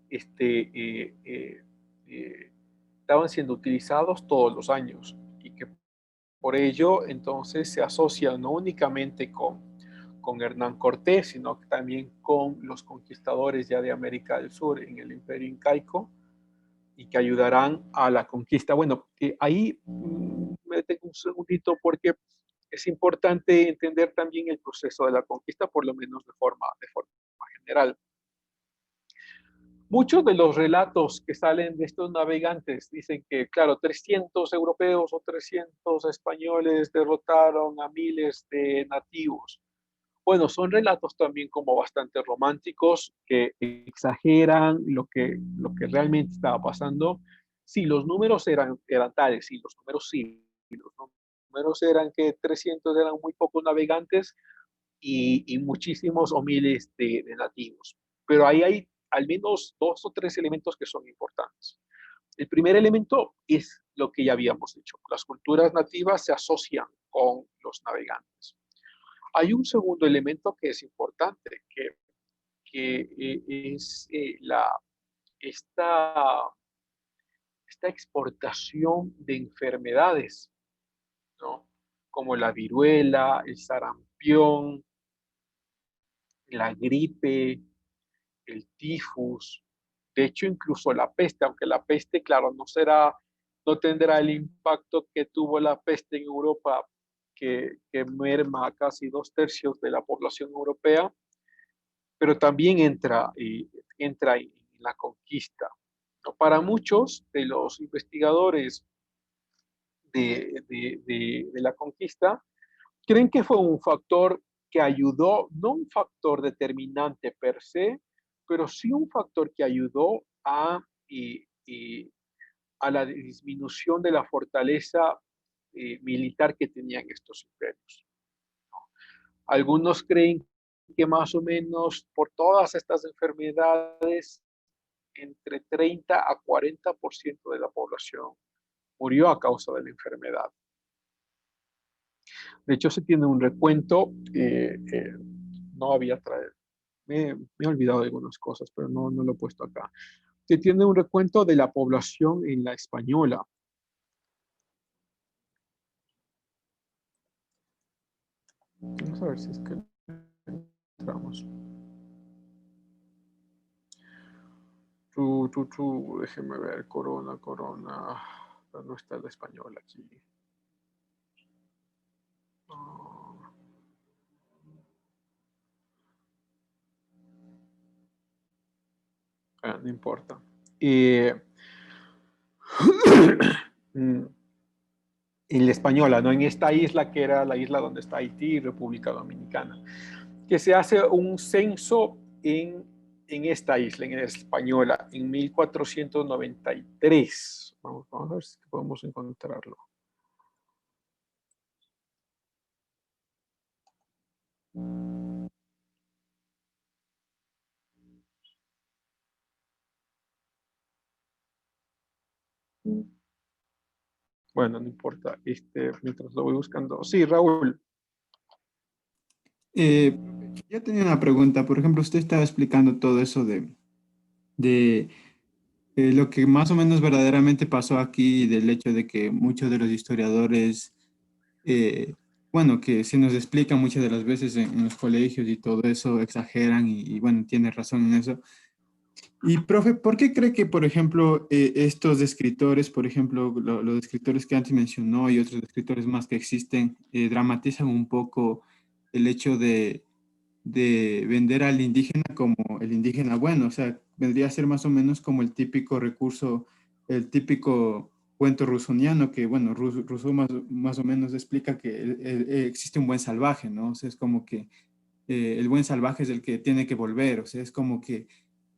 eh, eh, estaban siendo utilizados todos los años, y que por ello entonces se asocian no únicamente con Hernán Cortés, sino que también con los conquistadores ya de América del Sur en el Imperio Incaico, y que ayudarán a la conquista. Bueno, ahí me detengo un segundito porque es importante entender también el proceso de la conquista, por lo menos de forma general. Muchos de los relatos que salen de estos navegantes dicen que, claro, 300 europeos o 300 españoles derrotaron a miles de nativos. Bueno, son relatos también como bastante románticos, que exageran lo que realmente estaba pasando. Sí, los números eran tales, sí, los números sí. Los números eran que 300 eran muy pocos navegantes, y muchísimos o miles de nativos. Pero ahí hay al menos dos o tres elementos que son importantes. El primer elemento es lo que ya habíamos dicho. Las culturas nativas se asocian con los navegantes. Hay un segundo elemento que es importante, que es esta, esta exportación de enfermedades, ¿no? Como la viruela, el sarampión, la gripe, el tifus, de hecho incluso la peste, aunque la peste, claro, no tendrá el impacto que tuvo la peste en Europa, que merma a casi 2/3 de la población europea, pero también entra en la conquista, ¿no? Para muchos de los investigadores de la conquista, creen que fue un factor que ayudó, no un factor determinante per se, pero sí un factor que ayudó a la disminución de la fortaleza militar que tenían estos imperios. Algunos creen que más o menos por todas estas enfermedades, entre 30 a 40% de la población murió a causa de la enfermedad. De hecho, se tiene un recuento, no había traído, me he olvidado de algunas cosas, pero no lo he puesto acá. Se tiene un recuento de la población en la española. Vamos a ver si es que entramos. Déjeme ver, corona. No está la española aquí. No importa. En la española, no en esta isla que era la isla donde está Haití y República Dominicana, que se hace un censo en esta isla, en la española, en 1493. Vamos a ver si podemos encontrarlo. Bueno, no importa, mientras lo voy buscando. Sí, Raúl. Yo tenía una pregunta. Por ejemplo, usted estaba explicando todo eso de lo que más o menos verdaderamente pasó aquí, del hecho de que muchos de los historiadores, eh, bueno, que se nos explica muchas de las veces en los colegios y todo eso, exageran y bueno, tiene razón en eso. Y, profe, ¿por qué cree que, por ejemplo, estos escritores, por ejemplo, los escritores que antes mencionó y otros escritores más que existen, dramatizan un poco el hecho de vender al indígena como el indígena bueno? O sea, vendría a ser más o menos como el típico recurso, el típico cuento rusoniano que, bueno, Rousseau más o menos explica que existe un buen salvaje, ¿no? O sea, es como que el buen salvaje es el que tiene que volver, o sea, es como que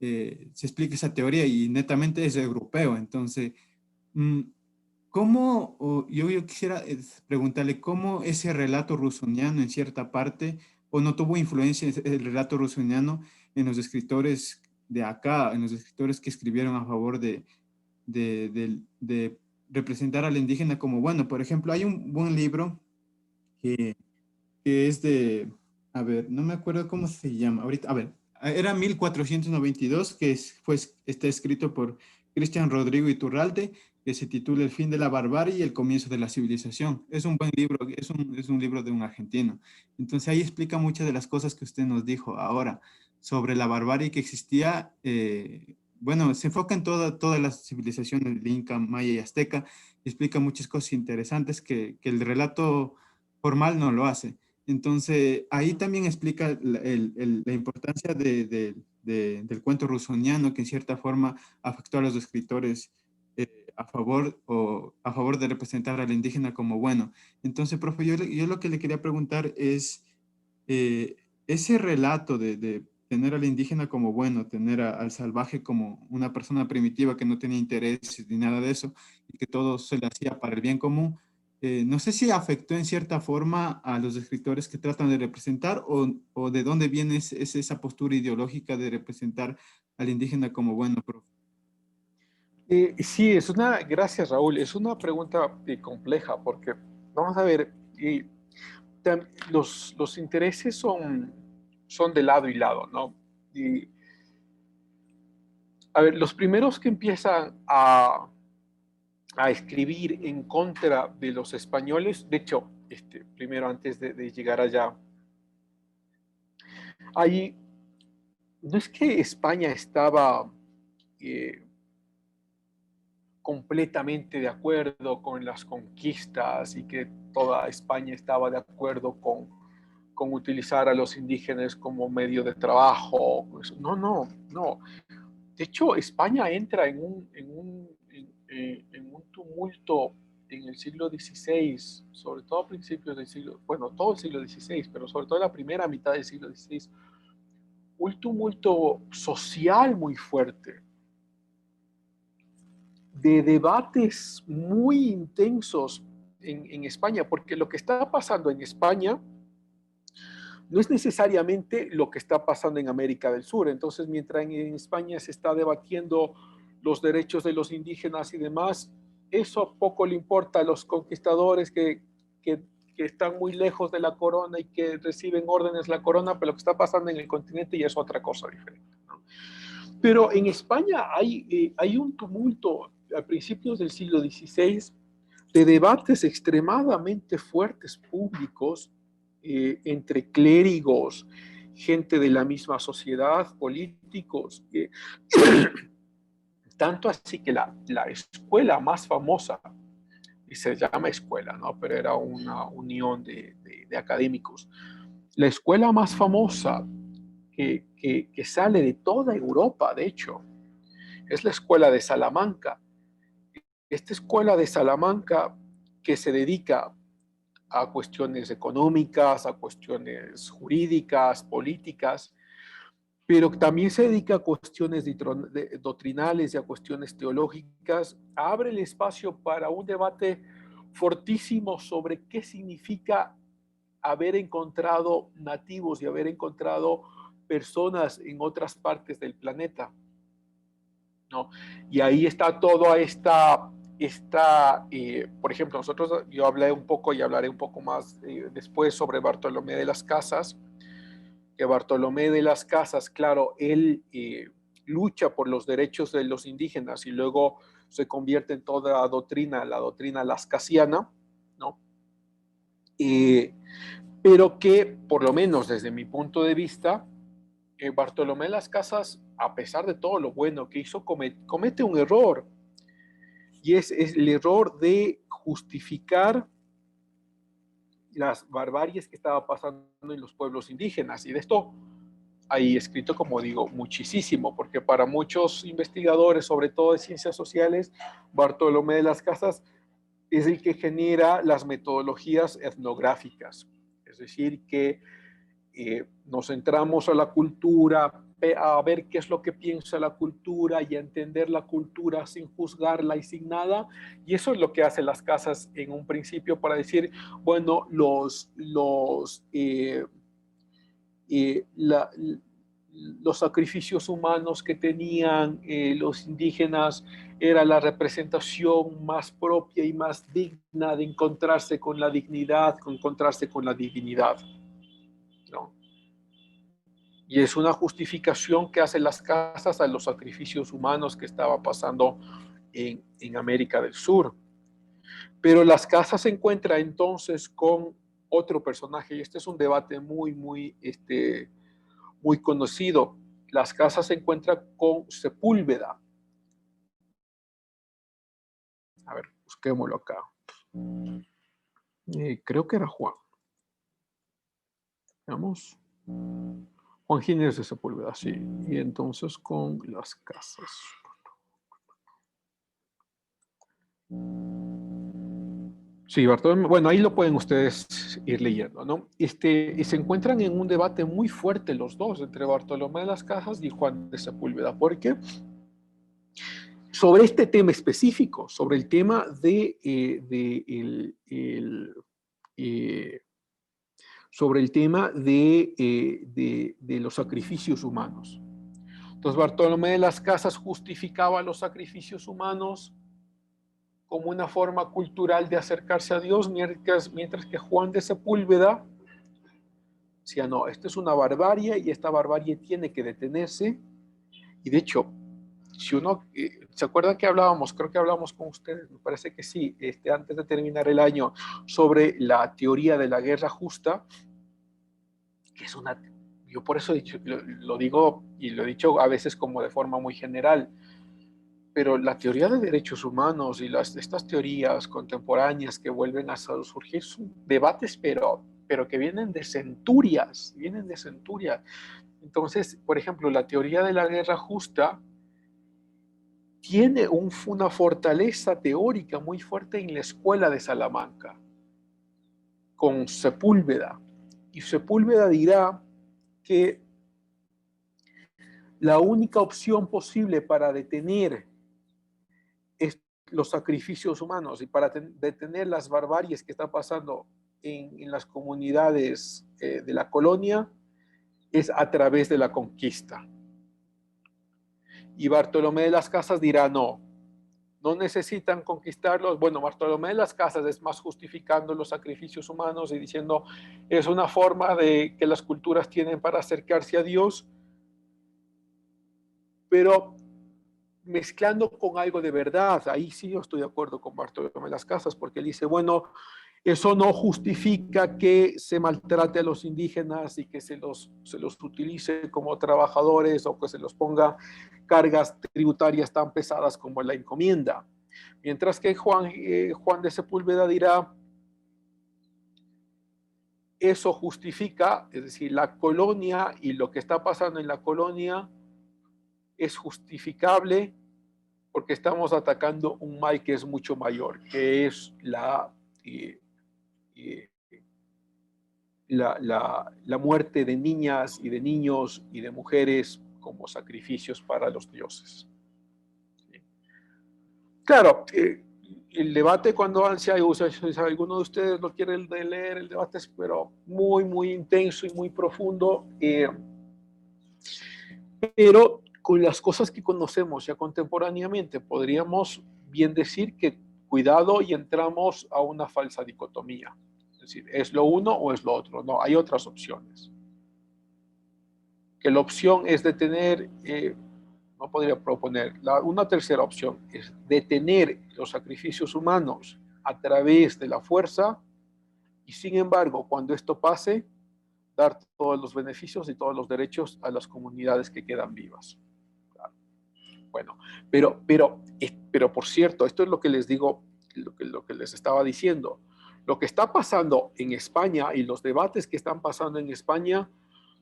se explica esa teoría y netamente es europeo. Entonces, mm, ¿cómo, yo quisiera preguntarle cómo ese relato rusoniano en cierta parte, o no tuvo influencia el relato rusoniano en los escritores de acá, en los escritores que escribieron a favor de representar al indígena como bueno? Por ejemplo, hay un buen libro que, que es de, a ver, no me acuerdo cómo se llama ahorita, a ver, era 1492, está escrito por Cristian Rodrigo Iturralde, que se titula El fin de la barbarie y el comienzo de la civilización. Es un buen libro, es un libro de un argentino. Entonces ahí explica muchas de las cosas que usted nos dijo ahora sobre la barbarie que existía. Bueno, se enfoca en todas las civilizaciones, el Inca, Maya y Azteca, y explica muchas cosas interesantes que el relato formal no lo hace. Entonces, ahí también explica la importancia del cuento rusoniano, que en cierta forma afectó a los escritores a favor de representar al indígena como bueno. Entonces, profe, yo lo que le quería preguntar es, eh, ese relato de tener al indígena como bueno, tener al salvaje como una persona primitiva que no tenía intereses ni nada de eso, y que todo se le hacía para el bien común, no sé si afectó en cierta forma a los escritores que tratan de representar o de dónde viene esa postura ideológica de representar al indígena como bueno, profe. Sí, gracias Raúl, es una pregunta compleja porque vamos a ver, los intereses son de lado y lado, ¿no? Y, a ver, los primeros que empiezan a escribir en contra de los españoles, de hecho, primero antes de llegar allá, hay no es que España estaba completamente de acuerdo con las conquistas y que toda España estaba de acuerdo con utilizar a los indígenas como medio de trabajo. Pues, no, no, no. De hecho, España entra en un tumulto en el siglo XVI, sobre todo a principios del siglo, bueno, todo el siglo XVI, pero sobre todo en la primera mitad del siglo XVI, un tumulto social muy fuerte, de debates muy intensos en España, porque lo que está pasando en España no es necesariamente lo que está pasando en América del Sur. Entonces, mientras en España se está debatiendo los derechos de los indígenas y demás, eso poco le importa a los conquistadores que están muy lejos de la corona y que reciben órdenes de la corona, pero lo que está pasando en el continente ya es otra cosa diferente, ¿no? Pero en España hay un tumulto a principios del siglo XVI de debates extremadamente fuertes públicos entre clérigos, gente de la misma sociedad, políticos. Tanto así que la escuela más famosa, y se llama escuela, ¿no? Pero era una unión de académicos, la escuela más famosa que sale de toda Europa, de hecho, es la escuela de Salamanca. Esta escuela de Salamanca que se dedica a cuestiones económicas, a cuestiones jurídicas, políticas, pero también se dedica a cuestiones doctrinales y a cuestiones teológicas, abre el espacio para un debate fortísimo sobre qué significa haber encontrado nativos y haber encontrado personas en otras partes del planeta, ¿no? Y ahí está toda por ejemplo, yo hablé un poco y hablaré un poco más después sobre Bartolomé de las Casas, que Bartolomé de las Casas, claro, él lucha por los derechos de los indígenas y luego se convierte en toda la doctrina lascasiana, ¿no? Pero que, por lo menos desde mi punto de vista, Bartolomé de las Casas, a pesar de todo lo bueno que hizo, comete un error, y es el error de justificar las barbaries que estaba pasando en los pueblos indígenas. Y de esto hay escrito, como digo, muchísimo, porque para muchos investigadores, sobre todo de ciencias sociales, Bartolomé de las Casas es el que genera las metodologías etnográficas. Es decir, que nos centramos a la cultura, a ver qué es lo que piensa la cultura y a entender la cultura sin juzgarla y sin nada. Y eso es lo que hacen las casas en un principio para decir, bueno, los sacrificios humanos que tenían los indígenas era la representación más propia y más digna de encontrarse con la dignidad, con encontrarse con la divinidad, ¿no? Y es una justificación que hacen las casas a los sacrificios humanos que estaba pasando en América del Sur. Pero las casas se encuentran entonces con otro personaje, y este es un debate muy conocido. Las casas se encuentran con Sepúlveda. A ver, busquémoslo acá. Creo que era Juan. Veamos. Juan Ginés de Sepúlveda, sí. Y entonces con las casas. Sí, Bartolomé, bueno, ahí lo pueden ustedes ir leyendo, ¿no? Y se encuentran en un debate muy fuerte los dos, entre Bartolomé de las Casas y Juan de Sepúlveda, porque sobre este tema específico, sobre el tema sobre el tema de los sacrificios humanos. Entonces, Bartolomé de las Casas justificaba los sacrificios humanos como una forma cultural de acercarse a Dios, mientras que Juan de Sepúlveda decía, no, esto es una barbarie y esta barbarie tiene que detenerse. Y de hecho, si uno, ¿se acuerdan que hablábamos? Creo que hablamos con ustedes, me parece que sí, antes de terminar el año, sobre la teoría de la guerra justa, que es Yo por eso lo digo y lo he dicho a veces como de forma muy general, pero la teoría de derechos humanos y estas teorías contemporáneas que vuelven a surgir son debates, pero que vienen de centurias, vienen de centurias. Entonces, por ejemplo, la teoría de la guerra justa tiene una fortaleza teórica muy fuerte en la escuela de Salamanca, con Sepúlveda. Y Sepúlveda dirá que la única opción posible para detener los sacrificios humanos y para detener las barbaries que están pasando en las comunidades de la colonia es a través de la conquista. Y Bartolomé de las Casas dirá no, no necesitan conquistarlos. Bueno, Bartolomé de las Casas es más justificando los sacrificios humanos y diciendo es una forma de que las culturas tienen para acercarse a Dios, pero mezclando con algo de verdad. Ahí sí yo estoy de acuerdo con Bartolomé de las Casas, porque él dice, bueno, eso no justifica que se maltrate a los indígenas y que se los utilice como trabajadores o que se los ponga cargas tributarias tan pesadas como la encomienda. Mientras que Juan de Sepúlveda dirá, eso justifica, es decir, la colonia y lo que está pasando en la colonia es justificable porque estamos atacando un mal que es mucho mayor, que es la muerte de niñas y de niños y de mujeres como sacrificios para los dioses. Claro, el debate cuando si alguno de ustedes lo quiere leer, el debate es pero muy, muy intenso y muy profundo, pero con las cosas que conocemos ya contemporáneamente, podríamos bien decir que cuidado y entramos a una falsa dicotomía. Es decir, ¿es lo uno o es lo otro? No, hay otras opciones. Que la opción es detener, no podría proponer, una tercera opción es detener los sacrificios humanos a través de la fuerza y sin embargo, cuando esto pase, dar todos los beneficios y todos los derechos a las comunidades que quedan vivas. Bueno, pero por cierto, esto es lo que les digo, lo que les estaba diciendo. Lo que está pasando en España y los debates que están pasando en España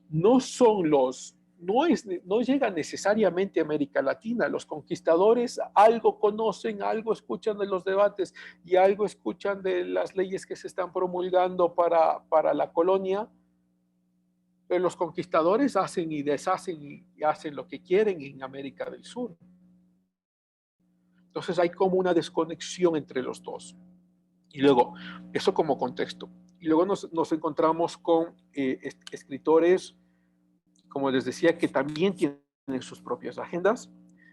no son no llegan necesariamente a América Latina. Los conquistadores algo conocen, algo escuchan de los debates y algo escuchan de las leyes que se están promulgando para la colonia, pero los conquistadores hacen y deshacen y hacen lo que quieren en América del Sur. Entonces hay como una desconexión entre los dos. Y luego, eso como contexto. Y luego nos encontramos con escritores, como les decía, que también tienen sus propias agendas,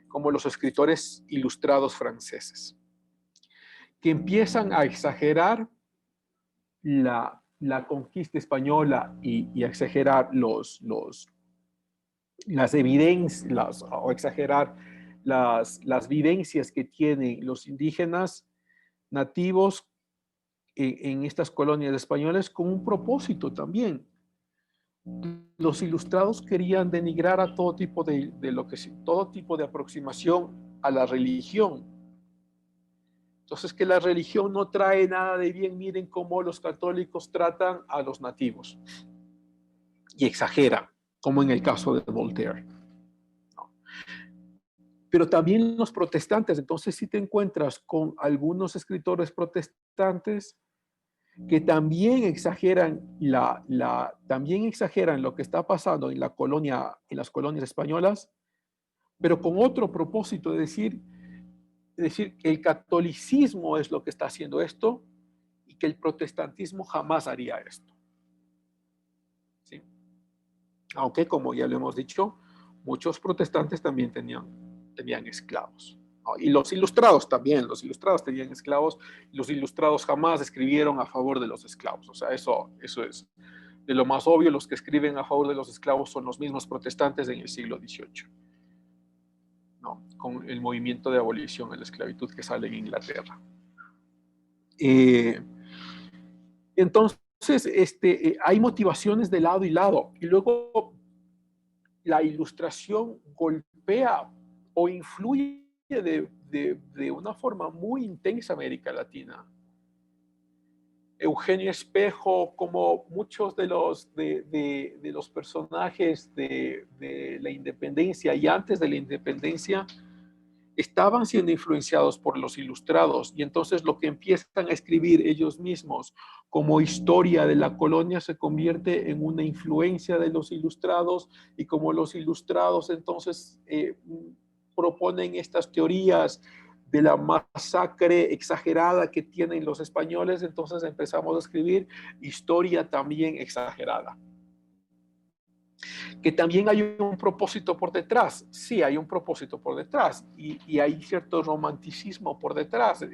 como los escritores ilustrados franceses, que empiezan a exagerar la conquista española y a exagerar las evidencias o exagerar las vivencias que tienen los indígenas nativos en estas colonias españolas con un propósito también. Los ilustrados querían denigrar a todo tipo todo tipo de aproximación a la religión. Entonces, que la religión no trae nada de bien, miren cómo los católicos tratan a los nativos. Y exageran, como en el caso de Voltaire. Pero también los protestantes, entonces si te encuentras con algunos escritores protestantes que también exageran también exageran lo que está pasando en las colonias españolas, pero con otro propósito de decir que el catolicismo es lo que está haciendo esto y que el protestantismo jamás haría esto. ¿Sí? Aunque, como ya lo hemos dicho, muchos protestantes también tenían esclavos. Y los ilustrados también, los ilustrados tenían esclavos, los ilustrados jamás escribieron a favor de los esclavos. O sea, eso es de lo más obvio. Los que escriben a favor de los esclavos son los mismos protestantes en el siglo XVIII, ¿no? Con el movimiento de abolición de la esclavitud que sale en Inglaterra. Entonces, hay motivaciones de lado y lado. Y luego la ilustración golpea o influye de una forma muy intensa en América Latina. Eugenio Espejo, como muchos de los personajes de la independencia y antes de la independencia, estaban siendo influenciados por los ilustrados, y entonces lo que empiezan a escribir ellos mismos como historia de la colonia se convierte en una influencia de los ilustrados, y como los ilustrados entonces proponen estas teorías de la masacre exagerada que tienen los españoles, entonces empezamos a escribir historia también exagerada. Que también hay un propósito por detrás. Sí, hay un propósito por detrás, y hay cierto romanticismo por detrás.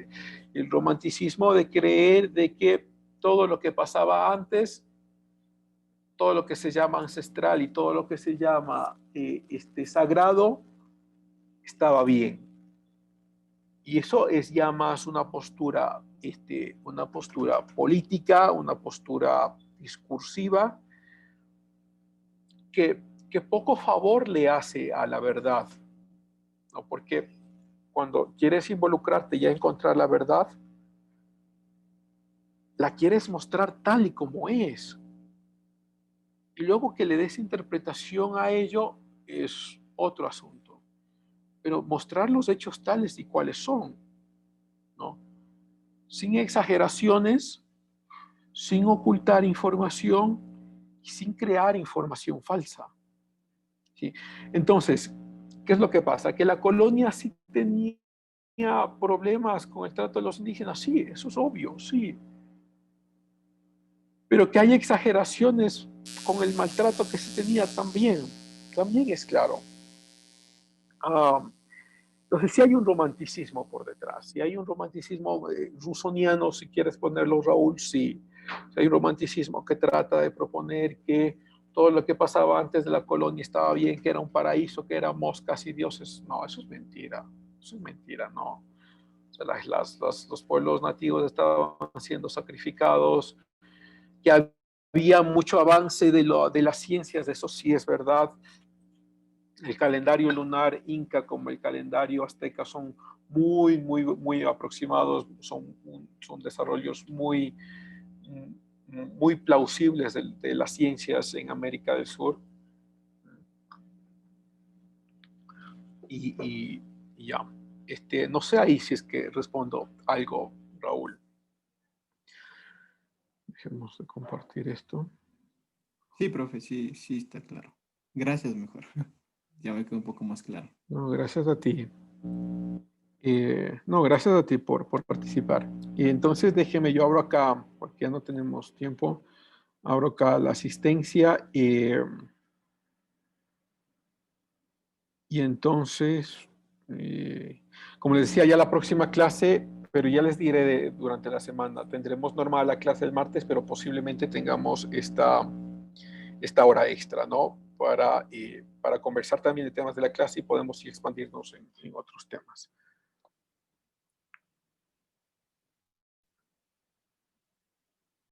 El romanticismo de creer de que todo lo que pasaba antes, todo lo que se llama ancestral y todo lo que se llama sagrado, estaba bien. Y eso es ya más una postura política, una postura discursiva, que poco favor le hace a la verdad, ¿no? Porque cuando quieres involucrarte y a encontrar la verdad, la quieres mostrar tal y como es. Y luego que le des interpretación a ello es otro asunto. Pero mostrar los hechos tales y cuales son, ¿no? Sin exageraciones, sin ocultar información y sin crear información falsa. ¿Sí? Entonces, ¿qué es lo que pasa? Que la colonia sí tenía problemas con el trato de los indígenas, sí, eso es obvio, sí. Pero que hay exageraciones con el maltrato que se tenía también es claro. Entonces sí hay un romanticismo por detrás, sí hay un romanticismo rusoniano, si quieres ponerlo, Raúl, sí. Hay un romanticismo que trata de proponer que todo lo que pasaba antes de la colonia estaba bien, que era un paraíso, que eran moscas y dioses. No, eso es mentira, no. O sea, los pueblos nativos estaban siendo sacrificados, que había mucho avance de las ciencias, eso sí es verdad. El calendario lunar inca como el calendario azteca son muy aproximados, son desarrollos muy plausibles de las ciencias en América del Sur. Y ya, no sé ahí si es que respondo algo, Raúl. Dejemos de compartir esto. Sí, profe, sí, sí, está claro. Gracias, mejor. Ya me quedó un poco más claro. No, gracias a ti. No, gracias a ti por participar. Y entonces déjeme, yo abro acá, porque ya no tenemos tiempo, abro acá la asistencia. Y entonces, como les decía, ya la próxima clase, pero ya les diré durante la semana, tendremos normal la clase el martes, pero posiblemente tengamos esta hora extra, ¿no? Para conversar también de temas de la clase y podemos expandirnos en otros temas.